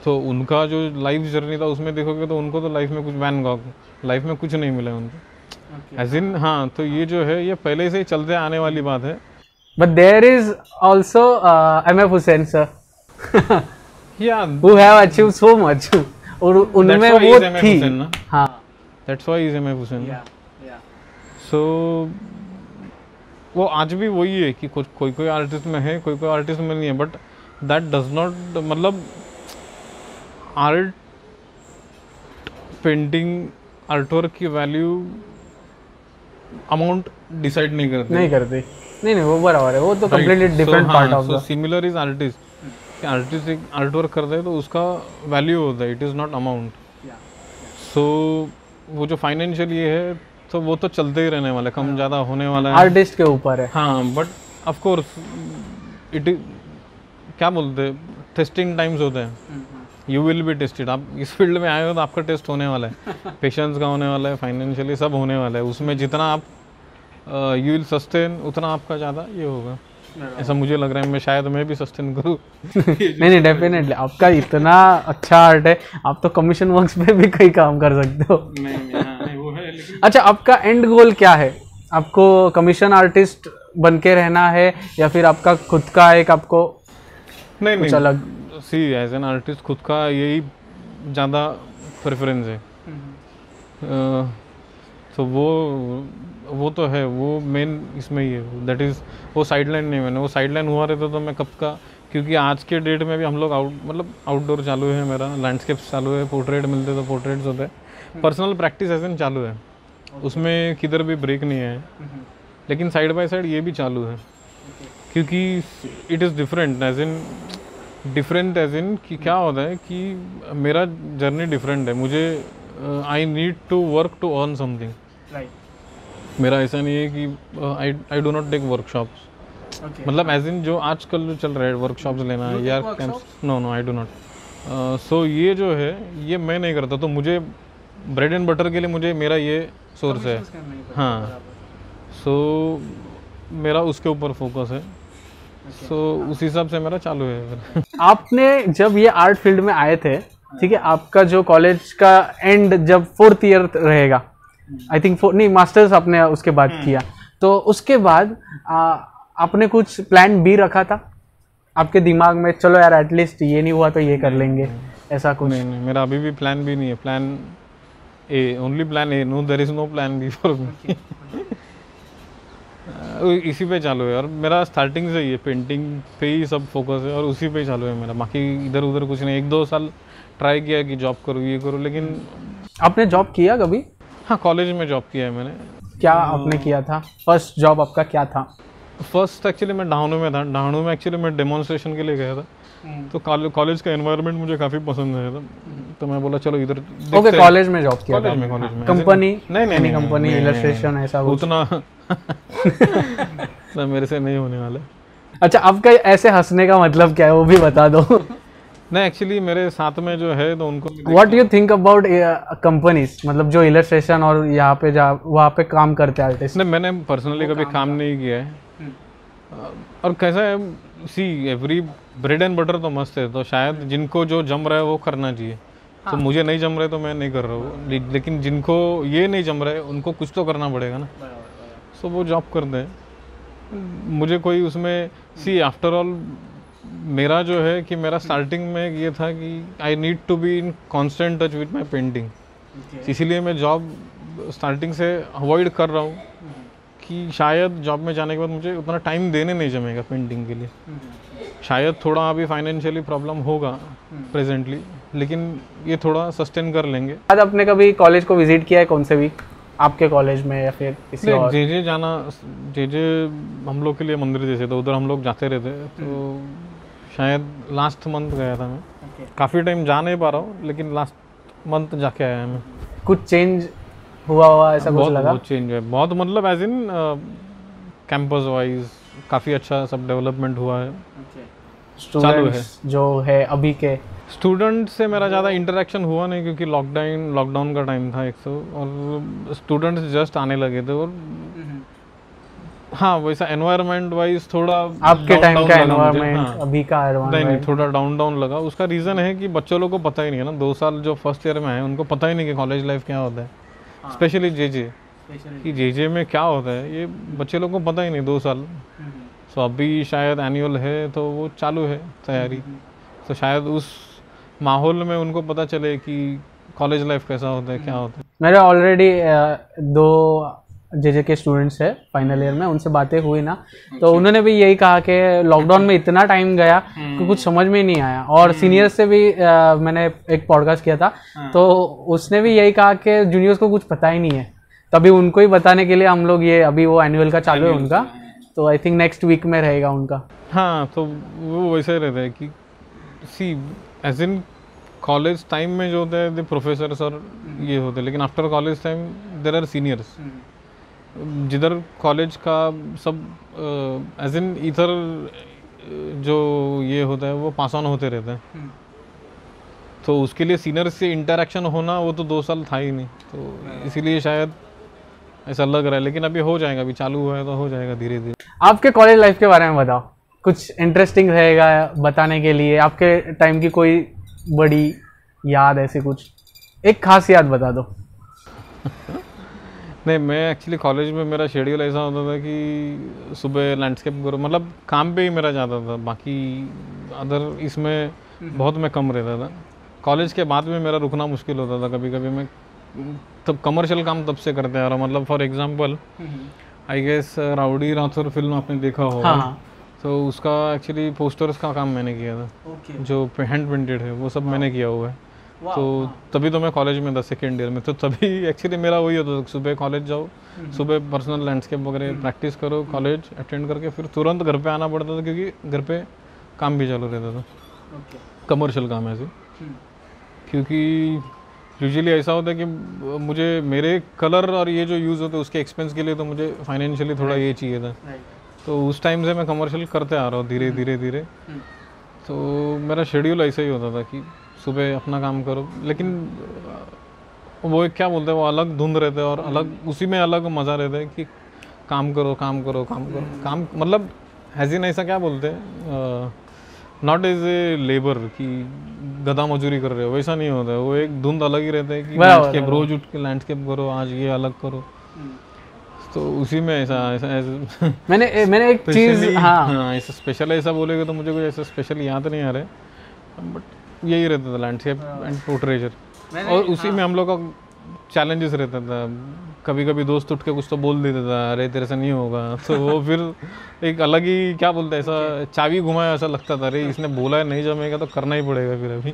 Speaker 1: तो उनका जो लाइफ जर्नी था उसमें देखोगे तो उनको तो लाइफ में कुछ वैन गॉग लाइफ में कुछ नहीं मिला उनको एज इन। हाँ, तो ये जो है ये पहले से ही चलते आने वाली बात है।
Speaker 2: But there is also M.F. Husain sir who have achieved so much, और उनमें वो थी। हाँ,
Speaker 1: that's why he's M.F. Hussain. सो वो आज भी वही है कि कोई आर्टिस्ट में है, कोई आर्टिस्ट में नहीं है, बट दैट डज नॉट मतलब आर्ट पेंटिंग आर्टवर्क की वैल्यू अमाउंट डिसाइड नहीं करते।
Speaker 2: नहीं वो बराबर है, वो तो completely different part of the.
Speaker 1: Similar is artist एक आर्टवर्क करता है तो उसका वैल्यू होता है, इट इज़ नॉट अमाउंट। सो वो जो फाइनेंशियल ये है तो वो तो चलते ही रहने वाला है, कम ज़्यादा होने वाला है,
Speaker 2: आर्टिस्ट के ऊपर है।
Speaker 1: हाँ, बट ऑफ कोर्स इट क्या बोलते हैं, टेस्टिंग टाइम्स होते हैं, यू विल बी टेस्टेड। आप इस फील्ड में आए हो तो आपका टेस्ट होने वाला है, पेशेंस का होने वाला है, फाइनेंशियली सब होने वाला है। उसमें जितना आप यू विल सस्टेन उतना आपका ज़्यादा ये होगा, ऐसा मुझे लग रहा है। शायद मैं भी सस्टेन करूँ
Speaker 2: नहीं डेफिनेटली, आपका इतना अच्छा आर्ट है, आप तो कमीशन वर्क्स पे भी कई काम कर सकते हो।
Speaker 1: नहीं, वो है लेकिन।
Speaker 2: अच्छा, आपका एंड गोल क्या है? आपको कमीशन आर्टिस्ट बन के रहना है या फिर आपका खुद का एक आपको
Speaker 1: नहीं
Speaker 2: अलग?
Speaker 1: सी एज एन आर्टिस्ट खुद का यही ज़्यादा प्रेफरेंस है। तो वो तो है, वो मेन इसमें ही है, दैट इज़ वो साइडलाइन नहीं। मैंने वो साइडलाइन हुआ रहता तो मैं कब का, क्योंकि आज के डेट में भी हम लोग आउटडोर चालू है, मेरा लैंडस्केप्स चालू है, पोर्ट्रेट मिलते तो पोर्ट्रेट्स होते हैं, पर्सनल प्रैक्टिस ऐसे चालू है, उसमें किधर भी ब्रेक नहीं है। लेकिन साइड बाय साइड ये भी चालू है, क्योंकि it is different as in कि क्या होता है कि मेरा जर्नी डिफरेंट है। मुझे I need to work to earn something. मेरा ऐसा नहीं है कि I do not take workshops, मतलब एज इन जो आजकल जो चल रहा है वर्कशॉप्स लेना है यार, नो आई डू नॉट। सो ये जो है ये मैं नहीं करता, तो मुझे ब्रेड एंड बटर के लिए मुझे मेरा ये सोर्स है। हाँ, सो मेरा उसके ऊपर फोकस है, सो उस हिसाब से मेरा चालू है।
Speaker 2: आपने जब ये आर्ट फील्ड में आए थे, ठीक है, आपका जो कॉलेज का एंड जब 4th ईयर रहेगा, आई थिंक नहीं मास्टर्स आपने उसके बाद किया, तो उसके बाद आपने कुछ प्लान बी रखा था आपके दिमाग में? चलो यार एटलीस्ट ये नहीं हुआ तो ये कर लेंगे, ऐसा कुछ?
Speaker 1: नहीं, मेरा अभी भी प्लान बी नहीं है, plan A, only plan A, no there is no plan B for me. इसी पे चालू है, और मेरा स्टार्टिंग से ये पेंटिंग पे ही सब फोकस है और उसी पे ही चालू है मेरा, बाकी इधर उधर कुछ नहीं। 1-2 साल ट्राई किया कि जॉब करूँ ये करूँ, लेकिन
Speaker 2: आपने जॉब किया कभी?
Speaker 1: हाँ, कॉलेज में जॉब किया है मैंने।
Speaker 2: क्या आपने किया था? फर्स्ट जॉब आपका क्या था?
Speaker 1: फर्स्ट एक्चुअली मैं डाहणू में था, डाहणू में एक्चुअली मैं डेमोन्स्ट्रेशन के लिए गया था, तो कॉलेज का एनवायरनमेंट मुझे काफ़ी पसंद आया था, तो मैं बोला चलो इधर।
Speaker 2: ओके, कॉलेज में जॉब किया?
Speaker 1: कॉलेज में
Speaker 2: कंपनी?
Speaker 1: नहीं
Speaker 2: कंपनी, इलस्ट्रेशन ऐसा
Speaker 1: उतना मेरे से नहीं होने वाला।
Speaker 2: अच्छा, आपका ऐसे हंसने का मतलब क्या है वो भी बता दो।
Speaker 1: नहीं एक्चुअली मेरे साथ में जो है तो उनको
Speaker 2: what you think about companies, मतलब जो इलस्ट्रेशन और यहाँ पे वहाँ पे काम करते हैं आर्टिस्ट?
Speaker 1: नहीं मैंने पर्सनली कभी काम नहीं किया है। और कैसा है see every bread and butter तो मस्त है, तो शायद जिनको जो जम रहा है वो करना चाहिए। तो मुझे नहीं जम रहा है तो मैं नहीं कर रहा हूँ, लेकिन जिनको ये नहीं जम रहा है उनको कुछ तो करना पड़ेगा ना, सो वो जॉब करते हैं। मुझे कोई उसमें सी आफ्टर ऑल मेरा जो है कि मेरा स्टार्टिंग में ये था कि I need to be in constant touch with my painting, इसीलिए मैं जॉब स्टार्टिंग से अवॉइड कर रहा हूँ कि शायद जॉब में जाने के बाद मुझे उतना टाइम देने नहीं जमेगा पेंटिंग के लिए। शायद थोड़ा अभी फाइनेंशियली प्रॉब्लम होगा प्रेजेंटली, लेकिन ये थोड़ा सस्टेन कर लेंगे।
Speaker 2: आज आपने कभी कॉलेज को विजिट किया है, कौन से वीक आपके कॉलेज में या फिर किसी और?
Speaker 1: जे जाना, जे हम लोग के लिए मंदिर जैसे, तो उधर हम लोग जाते रहते, तो शायद लास्ट मंथ गया था मैं। काफ़ी टाइम जा नहीं पा रहा हूँ, लेकिन लास्ट मंथ जाके आया मैं।
Speaker 2: कुछ चेंज हुआ ऐसा कुछ लगा?
Speaker 1: बहुत चेंज है, बहुत मतलब एज इन कैंपस वाइज काफ़ी अच्छा सब डेवलपमेंट हुआ है।
Speaker 2: स्टूडेंट्स जो है अभी के
Speaker 1: स्टूडेंट से मेरा ज़्यादा इंटरेक्शन हुआ नहीं, क्योंकि लॉकडाउन का टाइम था एक तो, और स्टूडेंट्स जस्ट आने लगे थे। और हाँ वैसा एनवायरनमेंट वाइज थोड़ा
Speaker 2: आपके टाइम का एनवायरनमेंट अभी का
Speaker 1: नहीं थोड़ा डाउन लगा। उसका रीज़न है कि बच्चों लोगों को पता ही नहीं है ना, 2 साल जो फर्स्ट ईयर में आए उनको पता ही नहीं कि कॉलेज लाइफ क्या होता है, स्पेशली जे कि जे में क्या होता है, ये बच्चे लोगों को पता ही नहीं 2 साल। सो अभी शायद एनुअल है तो वो चालू है तैयारी, तो शायद उस माहौल में उनको पता चले कि कॉलेज लाइफ कैसा होता है, क्या होता है।
Speaker 2: मेरे ऑलरेडी 2 जे के स्टूडेंट्स है फाइनल ईयर में, उनसे बातें हुई ना, तो उन्होंने भी यही कहा कि लॉकडाउन में इतना टाइम गया कि कुछ समझ में ही नहीं आया। और सीनियर से भी मैंने एक पॉडकास्ट किया था, तो उसने भी यही कहा कि जूनियर्स को कुछ पता ही नहीं है, तभी उनको ही बताने के लिए हम लोग ये अभी वो एनुअल का चालू है उनका, तो आई थिंक नेक्स्ट वीक में रहेगा उनका।
Speaker 1: हाँ तो वो वैसे ही रहता है कि सी एज इन कॉलेज टाइम में जो होता है द प्रोफेसर्स और ये होते हैं, लेकिन after college time there our seniors, जिधर कॉलेज का सब एज इन इधर जो ये होता है वो पास ऑन होते रहते हैं, तो उसके लिए सीनियर से इंटरेक्शन होना वो तो 2 साल था ही नहीं, तो इसीलिए शायद ऐसा लग रहा है। लेकिन अभी हो जाएगा, अभी चालू हुआ है तो हो जाएगा धीरे धीरे।
Speaker 2: आपके कॉलेज लाइफ के बारे में बताओ, कुछ इंटरेस्टिंग रहेगा बताने के लिए, आपके टाइम की कोई बड़ी याद, ऐसी कुछ एक खास याद बता दो।
Speaker 1: नहीं मैं एक्चुअली कॉलेज में मेरा शेड्यूल ऐसा होता था कि सुबह लैंडस्केप करो, मतलब काम पे ही मेरा जाता था, बाकी अदर इसमें बहुत मैं कम रहता था। कॉलेज के बाद में मेरा रुकना मुश्किल होता था, कभी कभी मैं तब कमर्शियल काम तब से करते आ रहा, मतलब for example I guess Rowdy Rathore film आपने देखा होगा।
Speaker 2: हाँ।
Speaker 1: तो उसका एक्चुअली पोस्टर्स का काम मैंने किया था, जो हैंड प्रिंटेड है वो सब मैंने किया हुआ है। तो तभी तो मैं कॉलेज में था सेकेंड ईयर में, तो तभी एक्चुअली मेरा वही होता था, सुबह कॉलेज जाओ, सुबह पर्सनल लैंडस्केप वगैरह प्रैक्टिस करो, कॉलेज अटेंड करके फिर तुरंत घर पे आना पड़ता था, क्योंकि घर पे काम भी चालू रहता था, कमर्शियल काम ऐसे। क्योंकि यूजुअली ऐसा होता है कि मुझे मेरे कलर और ये जो यूज़ होते हैं उसके एक्सपेंस के लिए तो मुझे फाइनेंशियली थोड़ा ये चाहिए था, तो उस टाइम से मैं कमर्शियल करते आ रहा हूँ धीरे धीरे। तो मेरा शेड्यूल ऐसा ही होता था कि सुबह अपना काम करो, लेकिन वो एक क्या बोलते हैं, वो अलग धुंध रहते हैं और अलग उसी में अलग मज़ा रहता है कि काम करो काम करो काम करो, काम मतलब हैज़िन ऐसा क्या बोलते हैं, नॉट एज ए लेबर कि गधा मजूरी कर रहे हो, वैसा नहीं होता है। वो एक धुंध अलग ही रहता है कि लैंडस्केप रोज उठ के लैंडस्केप करो, आज ये अलग करो, तो उसी में ऐसा
Speaker 2: मैंने एक चीज़
Speaker 1: हाँ ऐसा स्पेशल ऐसा बोलेगा तो मुझे कुछ ऐसा स्पेशल याद नहीं आ रहा है, बट यही रहता था लैंडस्केप एंड पोर्ट्रेचर, और उसी में हम लोग का चैलेंजेस रहता था। कभी कभी दोस्त उठ के कुछ तो बोल देता था, अरे तेरे से नहीं होगा, तो वो फिर एक अलग ही क्या बोलते हैं, ऐसा चाबी घुमाया ऐसा लगता था, अरे इसने बोला है नहीं जमेगा तो करना ही पड़ेगा फिर अभी।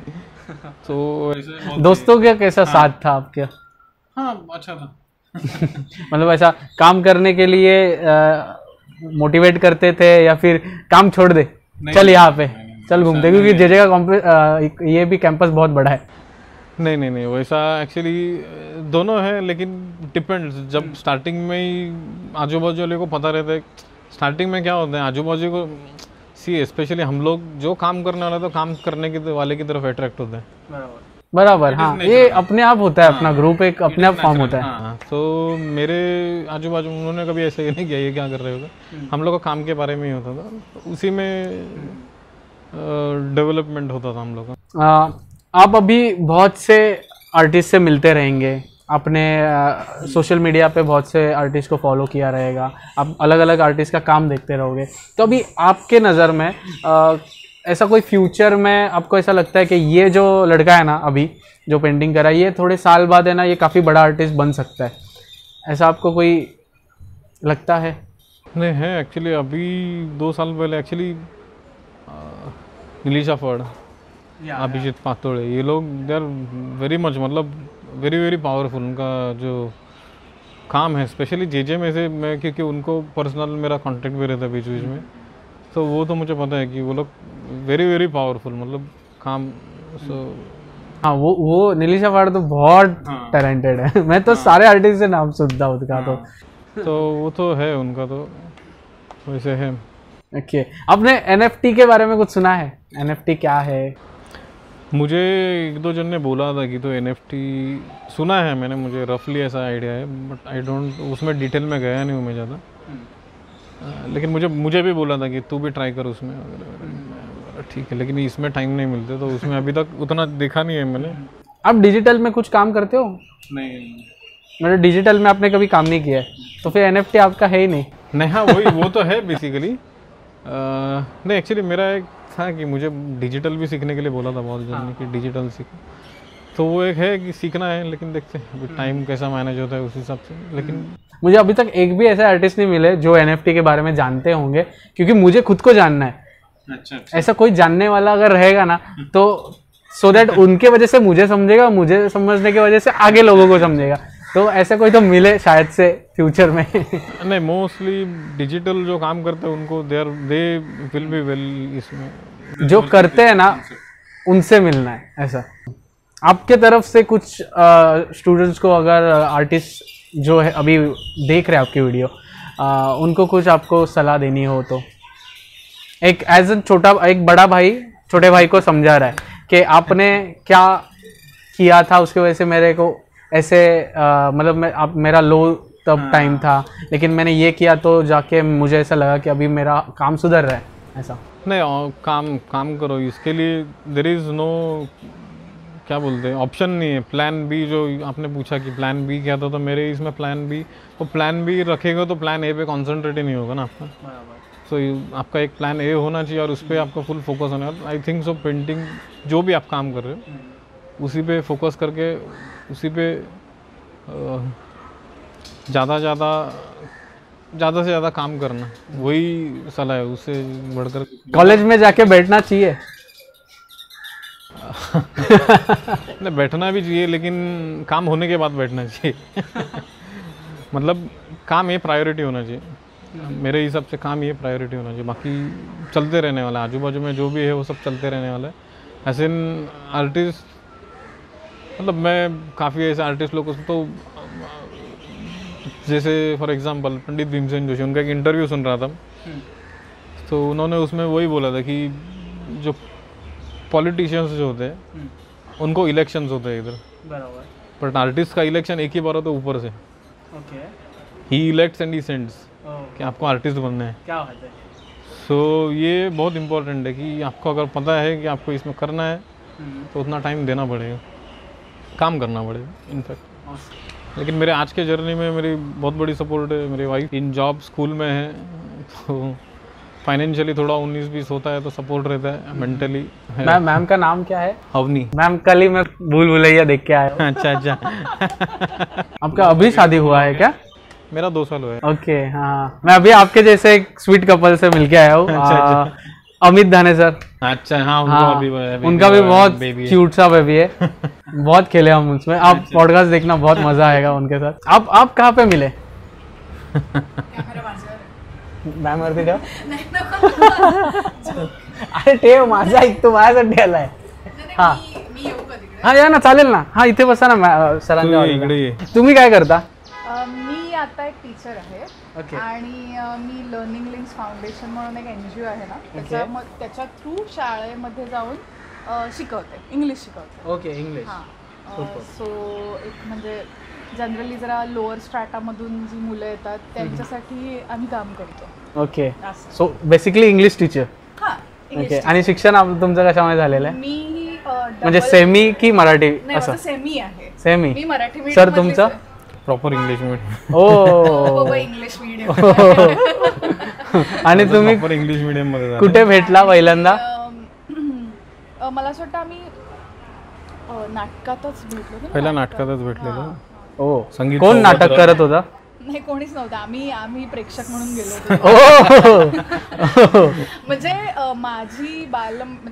Speaker 1: तो ऐसे
Speaker 2: दोस्तों का कैसा साथ था आपके?
Speaker 1: हाँ अच्छा था।
Speaker 2: मतलब ऐसा काम करने के लिए मोटिवेट करते थे या फिर काम छोड़ दे चल यहाँ पे चल घूमते, क्योंकि जे का ये भी कैंपस बहुत बड़ा है।
Speaker 1: नहीं वैसा एक्चुअली दोनों है, लेकिन डिपेंड्स। जब स्टार्टिंग में ही आजू बाजू वाले को पता रहता है, स्टार्टिंग में क्या होता है आजू बाजू को सी स्पेशली हम लोग जो काम करने वाला तो काम करने के वाले की तरफ अट्रैक्ट होते हैं।
Speaker 2: बराबर, हाँ, ये अपने आप होता है, अपना ग्रुप एक अपने आप फॉर्म होता है।
Speaker 1: हाँ, तो मेरे आजू बाजू उन्होंने कभी ऐसा ही नहीं किया ये क्या कर रहे होगा, हम लोग का काम के बारे में ही होता था, उसी में डेवलपमेंट होता था हम लोग का।
Speaker 2: आप अभी बहुत से आर्टिस्ट से मिलते रहेंगे, अपने सोशल मीडिया पे बहुत से आर्टिस्ट को फॉलो किया रहेगा, आप अलग अलग आर्टिस्ट का काम देखते रहोगे, तो अभी आपके नज़र में ऐसा कोई फ्यूचर में आपको ऐसा लगता है कि ये जो लड़का है ना अभी जो पेंटिंग कर रहा है, ये थोड़े साल बाद है ना ये काफ़ी बड़ा आर्टिस्ट बन सकता है, ऐसा आपको कोई लगता है?
Speaker 1: नहीं है एक्चुअली, अभी 2 साल पहले एक्चुअली नीलिशा फड़, अभिजीत पातोड़े, ये लोग दे आर वेरी मच, मतलब वेरी वेरी पावरफुल। उनका जो काम है स्पेशली जेजे में से, मैं क्योंकि उनको पर्सनल मेरा कांटेक्ट भी रहता है बीच बीच में, तो वो तो मुझे पता है कि वो लोग वेरी वेरी पावरफुल, मतलब काम। सो
Speaker 2: हाँ, वो नीलिशा फड़ तो बहुत टैलेंटेड है। मैं तो सारे आर्टिस्ट से नाम सुनता हूँ उसका।
Speaker 1: तो वो तो है, उनका तो वैसे है।
Speaker 2: ओके, आपने NFT के बारे में कुछ सुना है? NFT क्या है?
Speaker 1: मुझे 1-2 जन ने बोला था कि तो NFT सुना है मैंने, मुझे रफली ऐसा आइडिया है, बट आई डोंट, उसमें डिटेल में गया नहीं हूँ मैं ज़्यादा। लेकिन मुझे भी बोला था कि तू भी ट्राई कर उसमें, ठीक है, लेकिन इसमें टाइम नहीं मिलते, तो उसमें अभी तक उतना देखा नहीं है मैंने।
Speaker 2: आप डिजिटल में कुछ काम करते हो?
Speaker 1: नहीं,
Speaker 2: मतलब डिजिटल में आपने कभी काम नहीं किया है, तो फिर NFT आपका है ही नहीं।
Speaker 1: नहीं, हाँ वही, वो तो है बेसिकली। नहीं एक्चुअली मेरा एक था कि मुझे डिजिटल भी सीखने के लिए बोला था बहुत जन ने कि डिजिटल सीख, तो वो एक है कि सीखना है, लेकिन देखते हैं अभी टाइम कैसा मैनेज होता है उस हिसाब से। लेकिन
Speaker 2: मुझे अभी तक एक भी ऐसा आर्टिस्ट नहीं मिले जो NFT के बारे में जानते होंगे, क्योंकि मुझे खुद को जानना है।
Speaker 1: अच्छा।
Speaker 2: ऐसा कोई जानने वाला अगर रहेगा ना, तो सो दैट उनके वजह से मुझे समझेगा, मुझे समझने की वजह से आगे लोगों को समझेगा, तो ऐसा कोई तो मिले शायद से फ्यूचर में।
Speaker 1: नहीं, मोस्टली डिजिटल जो काम करते हैं उनको दे विल बी वेल इसमें,
Speaker 2: जो करते हैं ना उनसे मिलना है। ऐसा आपके तरफ से कुछ स्टूडेंट्स को, अगर आर्टिस्ट जो है अभी देख रहे हैं आपकी वीडियो, उनको कुछ आपको सलाह देनी हो तो, एक एज एक बड़ा भाई छोटे भाई को समझा रहा है कि आपने क्या किया था, उसकी वजह से मेरे को ऐसे मतलब मेरा लो तब टाइम था, लेकिन मैंने ये किया तो जाके मुझे ऐसा लगा कि अभी मेरा काम सुधर रहा है। ऐसा
Speaker 1: नहीं, काम करो, इसके लिए देयर इज़ नो, क्या बोलते हैं, ऑप्शन नहीं है। प्लान बी, जो आपने पूछा कि प्लान बी क्या था, तो मेरे इसमें प्लान बी, तो प्लान बी रखेगा तो प्लान ए पे कॉन्सेंट्रेट ही नहीं होगा ना आपका। तो आपका एक प्लान ए होना चाहिए और उस पर आपका फुल फोकस होना है। आई थिंक सो पेंटिंग जो भी आप काम कर रहे हो उसी पे फोकस करके उसी पे ज़्यादा से ज़्यादा काम करना, वही सलाह है, उससे बढ़कर।
Speaker 2: कॉलेज में जाके बैठना चाहिए?
Speaker 1: नहीं, बैठना भी चाहिए, लेकिन काम होने के बाद बैठना चाहिए। मतलब काम ये प्रायोरिटी होना चाहिए, मेरे हिसाब से काम ये प्रायोरिटी होना चाहिए, बाकी चलते रहने वाला है, आजू बाजू में जो भी है वो सब चलते रहने वाला है। ऐसे आर्टिस्ट, मतलब मैं काफ़ी ऐसे आर्टिस्ट लोगों से, तो जैसे फॉर एग्जांपल पंडित भीमसेन जोशी, उनका एक इंटरव्यू सुन रहा था, तो उन्होंने उसमें वही बोला था कि जो पॉलिटिशियंस जो होते हैं उनको इलेक्शंस होते हैं इधर,
Speaker 2: बराबर,
Speaker 1: बट आर्टिस्ट का इलेक्शन एक ही बार होता है ऊपर से।
Speaker 2: Okay,
Speaker 1: he elects and he sends कि आपको आर्टिस्ट बनना है।
Speaker 2: क्या बात है।
Speaker 1: सो ये बहुत इंपॉर्टेंट है कि आपको अगर पता है कि आपको इसमें करना है तो उतना टाइम देना पड़ेगा, काम करना पड़ेगा इनफैक्ट। लेकिन मेरे आज के जर्नी में मेरी बहुत बड़ी सपोर्ट है, मेरी वाइफ इन जॉब स्कूल में है, तो फाइनेंशियली थोड़ा 19-20 होता है तो सपोर्ट रहता है, मेंटली है।
Speaker 2: मैम का नाम क्या है?
Speaker 1: अवनी
Speaker 2: मैम, कल ही मैं भूल भुलैया देख के आया हूँ।
Speaker 1: अच्छा।
Speaker 2: आपका अभी शादी हुआ है क्या?
Speaker 1: मेरा 2 साल हुआ है।
Speaker 2: ओके, हाँ, मैं अभी आपके जैसे एक स्वीट कपल से मिलके आया हूँ। अमित दाने सर।
Speaker 1: अच्छा, हाँ,
Speaker 2: उनका भी बहुत क्यूट सा बेबी है। बहुत खेले हम उसमें। आप पॉडकास्ट देखना, बहुत मजा आएगा उनके साथ। आप कहाँ पे मिले? मॅम वरती ठेव. अरे ठेव, माझा ऐक, तू माझ्यासाठी आलाय. हा हा, या ना, चालेल ना. हा, इथे बसा ना सरांच्या. तुम्ही काय करता?
Speaker 4: मी आता एक टीचर आहे
Speaker 2: ओके.
Speaker 4: आणि मी लर्निंग लिंक्स फाउंडेशन म्हणून एक NGO आहे ना, त्याच्या थ्रू शाळेमध्ये जाऊन शिकवते, इंग्लिश शिकवते.
Speaker 2: Okay, English.
Speaker 4: हां, सो एक म्हणजे जनरली जरा लोअर स्ट्रॅटामधून जी मुलं येतात त्यांच्यासाठी आम्ही काम करतो.
Speaker 2: Okay, so basically English teacher.
Speaker 4: हां,
Speaker 2: ओके. आणि शिक्षण तुमचं कशामध्ये झालेलं आहे?
Speaker 4: मी
Speaker 2: म्हणजे सेमी की मराठी?
Speaker 4: नाही,
Speaker 2: असं
Speaker 4: माझं सेमी आहे.
Speaker 2: सेमी.
Speaker 4: मी मराठी medium
Speaker 2: सर
Speaker 4: मधलीच
Speaker 2: तुमचं?
Speaker 4: आहे.
Speaker 1: Proper English medium.
Speaker 2: ओ.
Speaker 4: English medium.
Speaker 2: आणि तुम्ही
Speaker 1: प्रॉपर इंग्लिश मीडियम मध्ये झालं.
Speaker 2: कुठे भेटला पहिल्यांदा?
Speaker 4: मला असं वाटतं आम्ही नाटकातच भेटलो ना.
Speaker 1: पहिल्या नाटकातच भेटलेलो.
Speaker 2: ओ,
Speaker 1: संगीत
Speaker 2: कोण
Speaker 1: सोबत
Speaker 2: नाटक
Speaker 1: होतं.
Speaker 2: करत होता?
Speaker 4: नाही, कोणीच नव्हतं. आम्ही प्रेक्षक म्हणून गेलो
Speaker 2: ओ.
Speaker 4: होतो. म्हणजे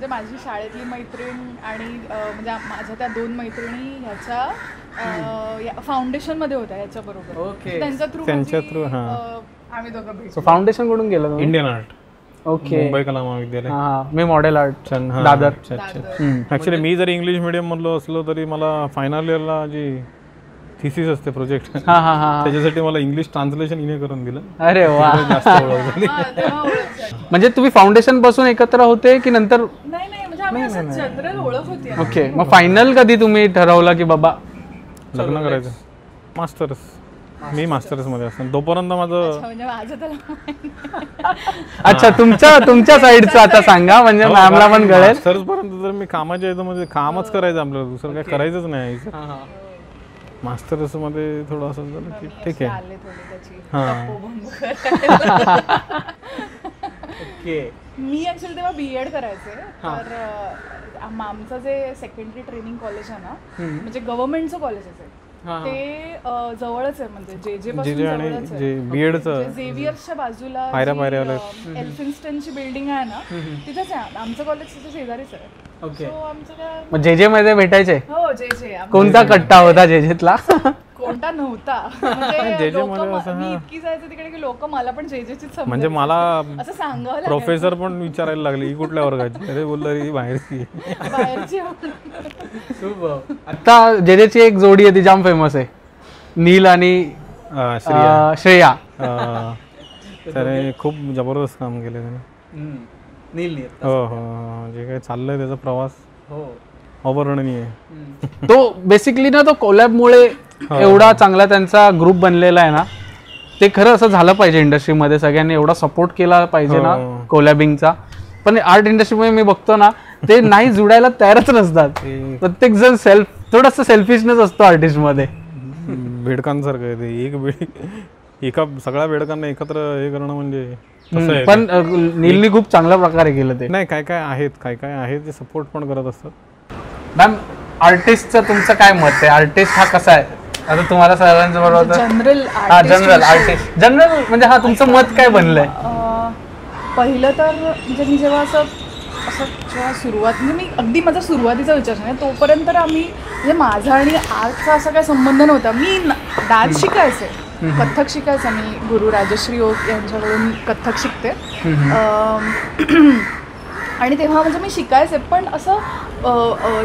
Speaker 4: माझी शाळेतली मैत्रीण आणि म्हणजे माझ्या त्या 2 मैत्रिणी ह्याच्या फाउंडेशन मध्ये होत्या ह्याच्या बरोबर.
Speaker 2: ओके.
Speaker 4: त्यांच्या थ्रू
Speaker 1: हां.
Speaker 4: आम्ही दोघं भेटलो.
Speaker 2: सो फाउंडेशन कडून गेला तुम्ही?
Speaker 1: Indian art,
Speaker 2: okay.
Speaker 1: मुंबई कला महाविद्यालय.
Speaker 2: हा, मी मॉडेल आर्ट
Speaker 1: हां.
Speaker 2: दादर.
Speaker 4: दादर.
Speaker 1: ऍक्च्युली मी जरी इंग्लिश मिडियम मधलो असलो तरी मला फायनल इयरला जी थिसिस असते प्रोजेक्ट,
Speaker 2: हा हा हा.
Speaker 1: त्याच्यासाठी मला इंग्लिश ट्रान्सलेशन इने करून दिलं.
Speaker 2: अरे वा.
Speaker 1: जास्त ओळख झाली.
Speaker 4: हां, तेव्हा ओळख झाली.
Speaker 2: म्हणजे तुम्ही फाउंडेशन पासून एकत्र होते की नंतर?
Speaker 4: नाही म्हणजे आम्ही असं जनरल ओळख होती.
Speaker 2: ओके. मग फायनल कधी तुम्ही ठरवलं की बाबा
Speaker 1: लग्न करायचं? मास्टर्स. मी मास्टर्स मध्ये असतो तोपर्यंत माझं.
Speaker 4: म्हणजे माझं त्याला
Speaker 2: अच्छा, तुमच्या साईडचं आता सांगा म्हणजे मॅमला पण कळेल.
Speaker 1: मास्टर्स पर्यंत तर मी कामाच्या याचं म्हणजे कामच करायचं आपल्याला, दुसरं काय करायचंच नाही. मास्टर्स मध्ये थोडं असं झालं की ठीक आहे.
Speaker 4: आले थोडे त्याची
Speaker 1: हां.
Speaker 4: तपोभंग करायला.
Speaker 2: ओके.
Speaker 4: मी ऍक्च्युली तेव्हा B.Ed करायचे. तर आमचं जे सेकंडरी ट्रेनिंग कॉलेज आहे ना, म्हणजे गव्हर्नमेंटचं कॉलेज आहे ते जवळच आहे, म्हणजे जे पासून जवळच आहे.
Speaker 1: B.Edचं
Speaker 4: झेवियर्सच्या बाजूला एल्फिन्स्टनची बिल्डिंग आहे ना, तिथेच आहे आमचं कॉलेज. तिथे शेजारीच आहे.
Speaker 2: ओके.
Speaker 4: So आमचं काय,
Speaker 2: मग जे मध्ये भेटायचे?
Speaker 4: हो, जे
Speaker 2: कोणता कट्टा होता जेजेतला?
Speaker 4: कोणता नव्हता. म्हणजे मी इतकी जायचं तिकडे की लोक मला पण जेजेचीच समजायची.
Speaker 1: म्हणजे मला
Speaker 4: असं सांगावं लागलं.
Speaker 1: प्रोफेसर पण विचारायला लागले ही कुठल्या वर्गाची? अरे बोललं ही बाहेरची.
Speaker 4: बाहेरची.
Speaker 2: आता जेजेची एक जोडी आहे ती जाम फेमस आहे, नील आणि श्रेया.
Speaker 1: त्याने खूप जबरदस्त काम केले त्याने.
Speaker 2: नील.
Speaker 1: हो हो, जे काही चाललंय त्याचा प्रवास अवर्णनीय आहे.
Speaker 2: तो बेसिकली ना, तो कोलॅबमुळे एवढा चांगला त्यांचा ग्रुप बनलेला आहे ना. ते खरं असं झालं पाहिजे इंडस्ट्रीमध्ये, सगळ्यांनी एवढा सपोर्ट केला पाहिजे ना कोलॅबिंगचा. पण आर्ट इंडस्ट्रीमध्ये मी बघतो ना, ते नाही जुडायला तयारच नसतात. प्रत्येक जण थोडंसं सेल्फिशनेस असतो आर्टिस्ट मध्ये.
Speaker 1: बेडकांसारखं आहे ते. एका सगळ्या बेडकांना एकत्र हे करणं म्हणजे.
Speaker 2: पण नीलनी खूप चांगल्या प्रकारे केलं ते.
Speaker 1: नाही, काय काय आहेत जे सपोर्ट पण करत असतात.
Speaker 2: मॅम, आर्टिस्टचं तुमचं काय मत आहे? आर्टिस्ट हा कसा आहे? आता तुम्हाला सर्वांचं बरोबर
Speaker 4: जनरल
Speaker 2: आर्टिस्ट जनरल म्हणजे तुमचं मत काय बनलंय?
Speaker 4: पहिलं तर म्हणजे मी जेव्हा असं जेव्हा सुरुवात, म्हणजे मी अगदी माझा सुरुवातीचा विचार नाही, तोपर्यंत तर आम्ही म्हणजे माझा आणि आर्टचा असा काही संबंध नव्हता. मी डान्स शिकायचे, कथ्थक शिकायचं. मी गुरु राजश्री ओक यांच्याकडून कथ्थक शिकते. आणि तेव्हा म्हणजे मी शिकायचे, पण असं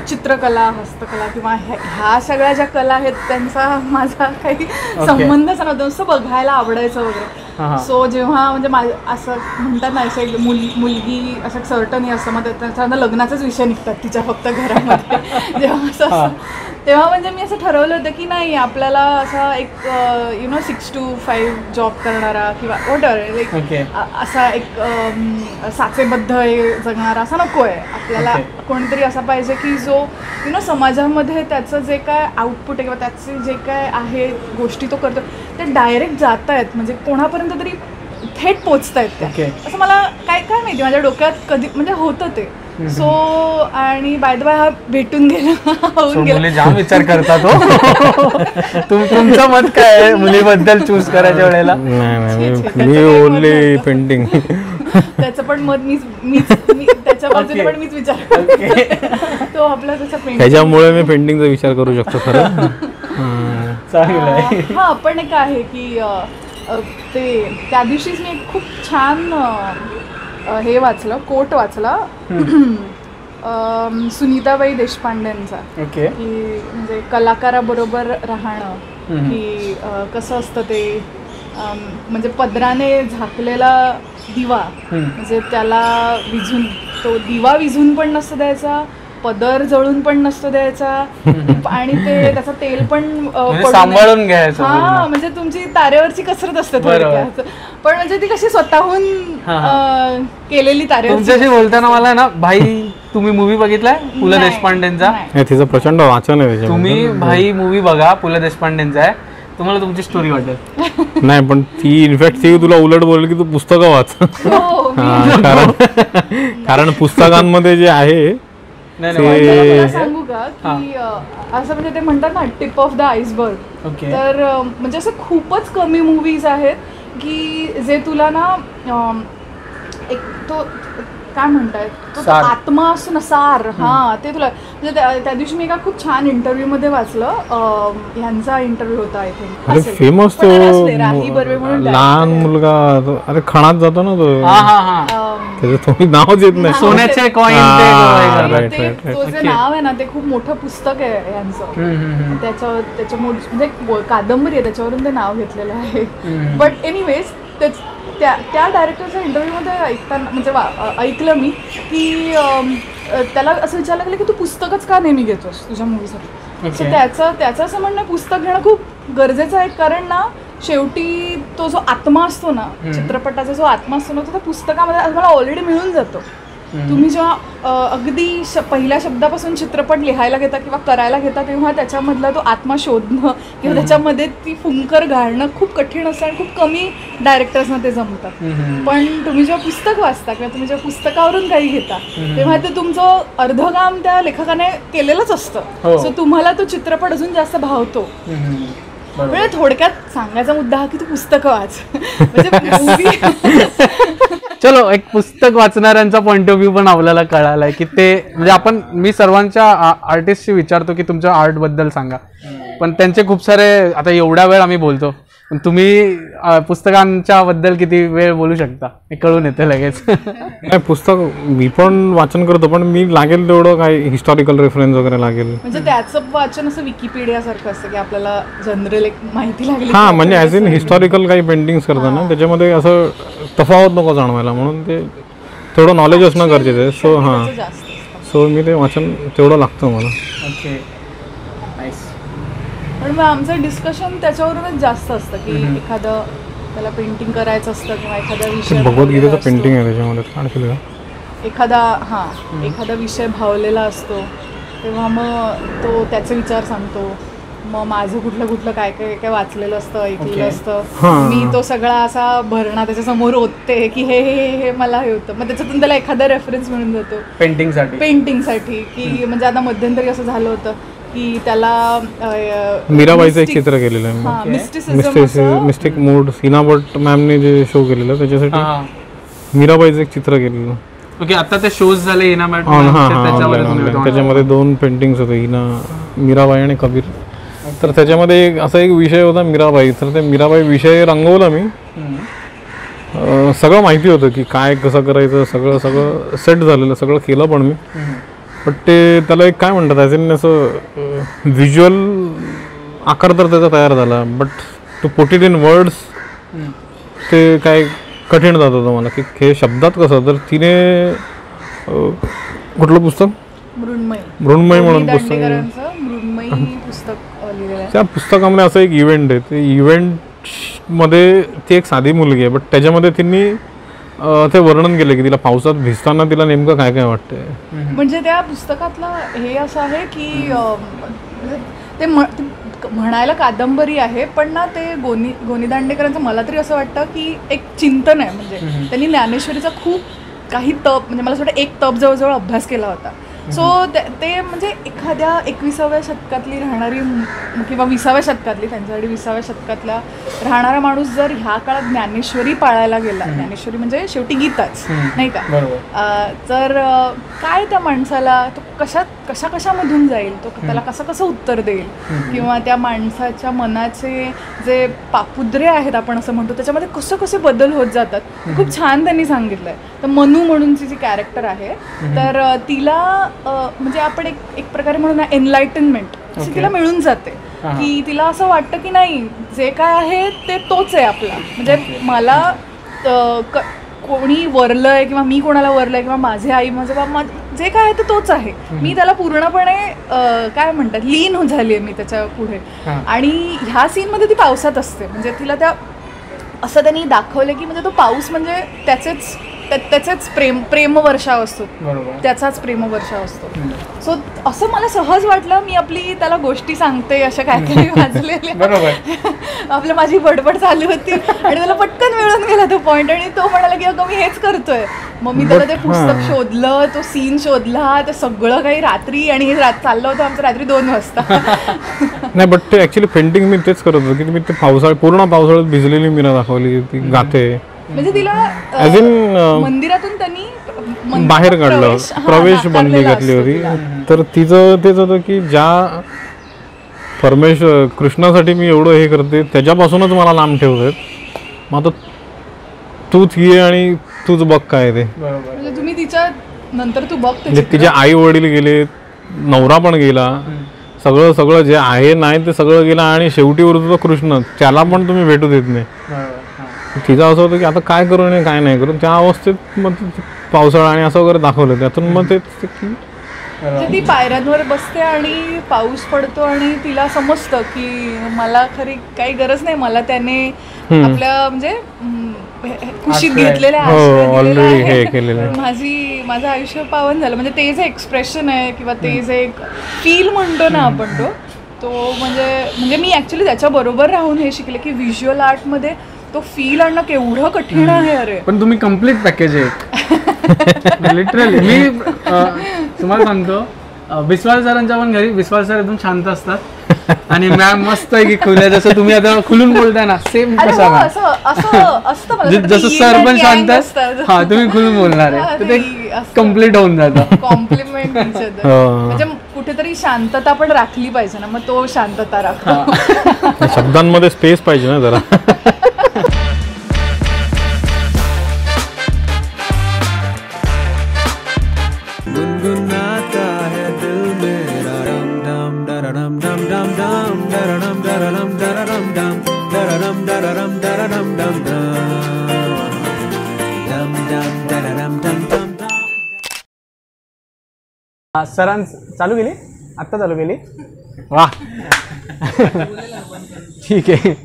Speaker 4: चित्रकला, हस्तकला किंवा ह्या सगळ्या ज्या कला आहेत त्यांचा माझा काही संबंधच नव्हता. नुसतं बघायला आवडायचं वगैरे. सो जेव्हा म्हणजे असं म्हणतात ना, असं मुलगी असं सर्टन असतं, मग त्याच्या लग्नाचाच विषय निघतात तिच्या फक्त घरामध्ये. जेव्हा असं तेव्हा म्हणजे मी असं ठरवलं होतं की नाही, आपल्याला असा एक 6 to 5 जॉब करणारा किंवा वॉटर असा एक साचेबद्ध जगणारा असा नको आहे. आपल्याला कोणीतरी असा पाहिजे की जो समाजामध्ये त्याचं जे काय आउटपुट आहे किंवा त्याचे जे काय आहे गोष्टी तो करतो, ते डायरेक्ट जात आहेत, म्हणजे कोणापर्यंत तरी थेट पोचतायत त्या. असं मला काय माहिती, माझ्या डोक्यात कधी म्हणजे होतं ते. सो आणि बाय द बाय हा भेटून गेला, होऊन गेला.
Speaker 2: जाम विचार करतात हो. तुमचं मत काय आहे मुलीबद्दल चूज करायच्या वेळेला?
Speaker 1: Me only painting.
Speaker 4: त्याचं पण मत मीच त्याच्या बाजूने पण मीच विचार तो आपला तसा पेंटिंग.
Speaker 1: त्याच्यामुळे मी पेंटिंगचा विचार करू शकतो खरं.
Speaker 2: चांगलं आहे.
Speaker 4: हा, पण एक आहे की ते त्या दिवशीच मी एक खूप छान हे वाचलं, कोट वाचला सुनीताबाई देशपांडेंचा, की म्हणजे कलाकाराबरोबर राहणं की कसं असतं ते. म्हणजे पदराने झाकलेला दिवा, म्हणजे त्याला विझून, तो दिवा विझून पण नसतो द्यायचा, पदर जळून पण नसतो द्यायचा, आणि ते त्याचं तेल पण
Speaker 2: म्हणजे सांभाळून घ्यायचं.
Speaker 4: हा, म्हणजे तुमची तारेवरची कसरत असते थोडक्यात. पण म्हणजे ती कशी स्वतःहून केलेली तारेवर.
Speaker 2: तुमच्याशी बोलताना मला ना, भाई तुम्ही मूवी बघितलाय पु ल देशपांडेंचा?
Speaker 1: तिचं प्रचंड वाचन आहे त्याच्यामध्ये.
Speaker 2: तुम्ही भाई मूवी बघा, पु ल देशपांडेंचा आहे, तुम्हाला तुमची स्टोरी वाटेल.
Speaker 1: नाही, पण ती इनफॅक्ट ती तुला उलट बोलेल की तू पुस्तकं वाच.
Speaker 4: हो,
Speaker 1: कारण पुस्तकांमध्ये जे आहे
Speaker 4: मला सांगू का की असं म्हणजे ते म्हणतात ना टिप ऑफ द आईसबर्ग, तर म्हणजे असं खूपच कमी मूवीज आहेत की जे तुला ना एक तो काय म्हणतायत, तो आत्मा असतो ना, सार, हा, ते तुला म्हणजे त्या दिवशी मी एका खूप छान इंटरव्ह्यू मध्ये वाचलं, ह्यांचा इंटरव्ह्यू होता आय थिंक,
Speaker 1: अरे फेमस तो
Speaker 4: राही बर्वे म्हणून
Speaker 1: लहान मुलगा, अरे खणात जातो ना तो, त्याचं तुम्ही नावच येत नाही,
Speaker 2: सोन्याचे कॉइन,
Speaker 4: तो जे नाव आहे ना ते खूप मोठं पुस्तक आहे यांचं, त्याच्या म्हणजे कादंबरी आहे, त्याच्यावरून ते नाव घेतलेलं आहे. बट एनिवेज त्या डायरेक्टरच्या इंटरव्ह्यूमध्ये ऐकताना म्हणजे ऐकलं मी की त्याला असं विचारलं गेलं की तू पुस्तकच का नेहमी घेतोस तुझ्या मूवीसाठी. सो त्याचं असं म्हणणं पुस्तक घेणं खूप गरजेचं आहे, कारण ना शेवटी तो जो आत्मा असतो ना, चित्रपटाचा जो आत्मा असतो ना, तो त्या पुस्तकामध्ये तुम्हाला ऑलरेडी मिळून जातो. तुम्ही जेव्हा अगदी पहिल्या शब्दापासून चित्रपट लिहायला घेता किंवा करायला घेता, तेव्हा त्याच्यामधला तो आत्मा शोधणं किंवा त्याच्यामध्ये ती फुंकर घालणं खूप कठीण असतं आणि खूप कमी डायरेक्टर्सना ते जमतात. पण तुम्ही जेव्हा पुस्तक वाचता किंवा तुम्ही जेव्हा पुस्तकावरून काही घेता, तेव्हा ते तुमचं अर्धं काम त्या लेखकाने केलेलंच असतं. सो तुम्हाला तो चित्रपट अजून जास्त भावतो. म्हणजे थोडक्यात सांगायचा मुद्दा हा की तू पुस्तकं वाच. म्हणजे
Speaker 2: चलो, एक पुस्तक वाचणाऱ्यांचा पॉइंट ऑफ व्ह्यू पण आपल्याला कळालाय की ते म्हणजे मी सर्वांच्या आर्टिस्टशी विचारतो की तुमच्या आर्ट बद्दल सांगा, पण त्यांचे खूप सारे, आता एवढा वेळ आम्ही बोलतो, पण तुम्ही पुस्तकांच्या बद्दल किती वेळ बोलू शकता हे कळून येते लगेच.
Speaker 1: नाही, पुस्तक मी पण वाचन करतो, पण मी लागेल तेवढं काय हिस्टॉरिकल रेफरन्स वगैरे लागेल.
Speaker 4: म्हणजे त्याचं वाचन असं विकिपीडिया सारखं असतं की आपल्याला जनरल एक माहिती लागली.
Speaker 1: हा, म्हणजे ॲज इन हिस्टॉरिकल काही पेंटिंग्स करताना त्याच्यामध्ये असं तफावत नको जाणवायला, म्हणून ते थोडं नॉलेज असणं गरजेचं आहे. सो हां, सो मी ते वाचन तेवढं लागतं मला.
Speaker 2: ओके,
Speaker 4: पण मग आमचं डिस्कशन त्याच्यावरूनच जास्त असतं की एखादं त्याला पेंटिंग करायचं असतं किंवा एखादा विषय
Speaker 1: भगवद्गीतेचं पेंटिंग आहे त्याच्यामध्ये, काढलेलं
Speaker 4: एखादा विषय भावलेला असतो, तेव्हा मग तो त्याचे विचार सांगतो. मग माझं कुठलं काय काय वाचलेलं असतं, ऐकलेलं असतं, मी तो सगळा असा भरणा त्याच्यासमोर ओतते की हे मला हे होतं. मग त्याच्यातून त्याला एखादा रेफरन्स मिळून जातो पेंटिंगसाठी की म्हणजे आता मध्यंतरी असं झालं होतं की त्याला
Speaker 1: मीराबाईचं एक चित्र केलेलं आहे, मिस्टिक मूड, हिना भट मॅमने जे शो केलेलं त्याच्यासाठी मीराबाईचं एक चित्र केलेलं.
Speaker 2: ओके, आता ते शोज झाले हिना मॅट,
Speaker 1: त्याच्यामध्ये 2 पेंटिंग्स होते, हिना, मीराबाई आणि कबीर. तर त्याच्यामध्ये असा एक विषय होता मीराबाई, तर ते मीराबाई विषय रंगवला मी. सगळं माहिती होतं की काय कसं करायचं, सगळं सेट झालेलं, सगळं केलं पण मी. बट ते त्याला एक काय म्हणतात, ॲज इन असं व्हिज्युअल आकार तर त्याचा तयार झाला, but to put it in words ते काय कठीण जात होतं मला की हे शब्दात कसं. तर तिने कुठलं पुस्तक, मृण्मयी म्हणून पुस्तक, त्या पुस्तकामध्ये असं एक इव्हेंट आहे, ते इव्हेंटमध्ये ती एक साधी मुलगी आहे, बट त्याच्यामध्ये तिने ते वर्णन केलं की तिला पावसात भिजताना तिला नेमकं काय काय वाटतंय.
Speaker 4: म्हणजे त्या पुस्तकातलं हे असं आहे की ते म्हणायला कादंबरी आहे, पण ना ते गोनी दांडेकरांचं मला तरी असं वाटतं की एक चिंतन आहे. म्हणजे त्यांनी ज्ञानेश्वरीचा खूप काही तप, म्हणजे मला असं वाटतं 1 तप जवळजवळ अभ्यास केला होता. सो ते म्हणजे एखाद्या 21व्या शतकातली राहणारी किंवा 20व्या शतकातली, त्यांच्यासाठी 20व्या शतकातला राहणारा माणूस जर ह्या काळात ज्ञानेश्वरी पाळायला गेला, ज्ञानेश्वरी म्हणजे शेवटी गीताच नाही का, तर काय त्या माणसाला तो कशामधून जाईल, तो त्याला कसं उत्तर देईल, किंवा त्या माणसाच्या मनाचे जे पापुद्रे आहेत आपण असं म्हणतो त्याच्यामध्ये कसे बदल होत जातात, खूप छान त्यांनी सांगितलंय. तर मनू म्हणूनची जी कॅरेक्टर आहे, तर तिला म्हणजे आपण एक प्रकारे म्हणून एनलाइटनमेंट तिला मिळून जाते. की तिला असं वाटतं की नाही जे काय आहे ते तोच आहे आपला. म्हणजे मला कोणी वरलंय किंवा मी कोणाला वरलंय किंवा माझे आई माझे बाबा जे काय आहे ते तोच आहे. मी त्याला पूर्णपणे काय म्हणतात लीन झाली आहे मी त्याच्या पुढे. आणि ह्या सीनमध्ये ती पावसात असते. म्हणजे तिला त्या असं त्यांनी दाखवलं की म्हणजे तो पाऊस म्हणजे त्याचेच प्रेमवर्षाव असतो, त्याचाच प्रेमवर्षाव असतो. सो असं मला सहज वाटलं. मी आपली त्याला गोष्टी सांगते अशा काहीतरी वाचलेल्या माझी बडबड चालू होती आणि त्याला पटकन मिळून गेला तो पॉईंट. आणि तो म्हणाला की अगं मी हेच करतोय. मग मी त्याला ते पुस्तक शोधलं, तो सीन शोधला, ते सगळं काही रात्री. आणि हे चाललं होतं आमचं रात्री 2 वाजता.
Speaker 1: नाही बट ते ॲक्च्युली पेंटिंग मी तेच करत होतो की मी ते पूर्ण पावसाळ्यात भिजलेली मीरा दाखवली, ती गाते.
Speaker 4: म्हणजे तिला मंदिरातून त्यांनी
Speaker 1: बाहेर काढलं, प्रवेश बंदी घातली होती. तर तिचं तेच होतं की ज्या कृष्णासाठी मी एवढं हे करते त्याच्यापासूनच मला लांब ठेवतात. मग आता तूच ये आणि तूच बघ काय ते.
Speaker 4: म्हणजे तुम्ही तिच्या नंतर तू बघ
Speaker 1: म्हणजे तिचे आई वडील गेले, नवरा पण गेला, सगळं जे आहे नाही ते सगळं गेलं. आणि शेवटी उरतो तो कृष्ण, त्याला पण तुम्ही भेटू देत नाही. तिचं असं होतं की आता काय करू नये काय नाही करू. त्या अवस्थेत मग पावसाळा आणि असं वगैरे दाखवलं. त्यातून मग ते
Speaker 4: म्हणजे ती पायऱ्यांवर बसते आणि पाऊस पडतो आणि तिला समजतं की मला खरी काही गरज नाही, मला त्याने आपल्या म्हणजे कुशीत घेतलेल्या माझं आयुष्य पावन झालं. म्हणजे ते जे एक्सप्रेशन आहे किंवा ते जे फील म्हणतो ना आपण तो म्हणजे मी ऍक्च्युली त्याच्याबरोबर राहून हे शिकले की व्हिज्युअल आर्टमध्ये तो फील आणणं केवढं कठीण आहे. अरे
Speaker 2: पण तुम्ही कम्प्लीट पॅकेज आहे लिटरली. मी तुम्हाला सांगतो विश्वास सरांच्या पण घरी विश्वास सर एकदम शांत असतात आणि मॅम मस्त आहे की खुल्या, जसं तुम्ही आता खुलून बोलताय ना सेम तसा जसं सर पण शांत असतात. हा तुम्ही खुलून बोलणार आहे तर ते कम्प्लीट होऊन जातं.
Speaker 4: कॉम्प्लिमेंट म्हणजे कुठेतरी शांतता पण राखली पाहिजे ना, मग तो शांतता राखतो.
Speaker 1: शब्दांमध्ये स्पेस पाहिजे ना जरा.
Speaker 3: गुनगुनाता है दिल मेरा रम डम डरडम डम डम डम डरडम डरडम डरडम डम डरडम डरडम डरडम डम डम डम डरडम डम डम डम.
Speaker 2: सरां चालू केली, आत्ता चालू केली. वा ठीक आहे.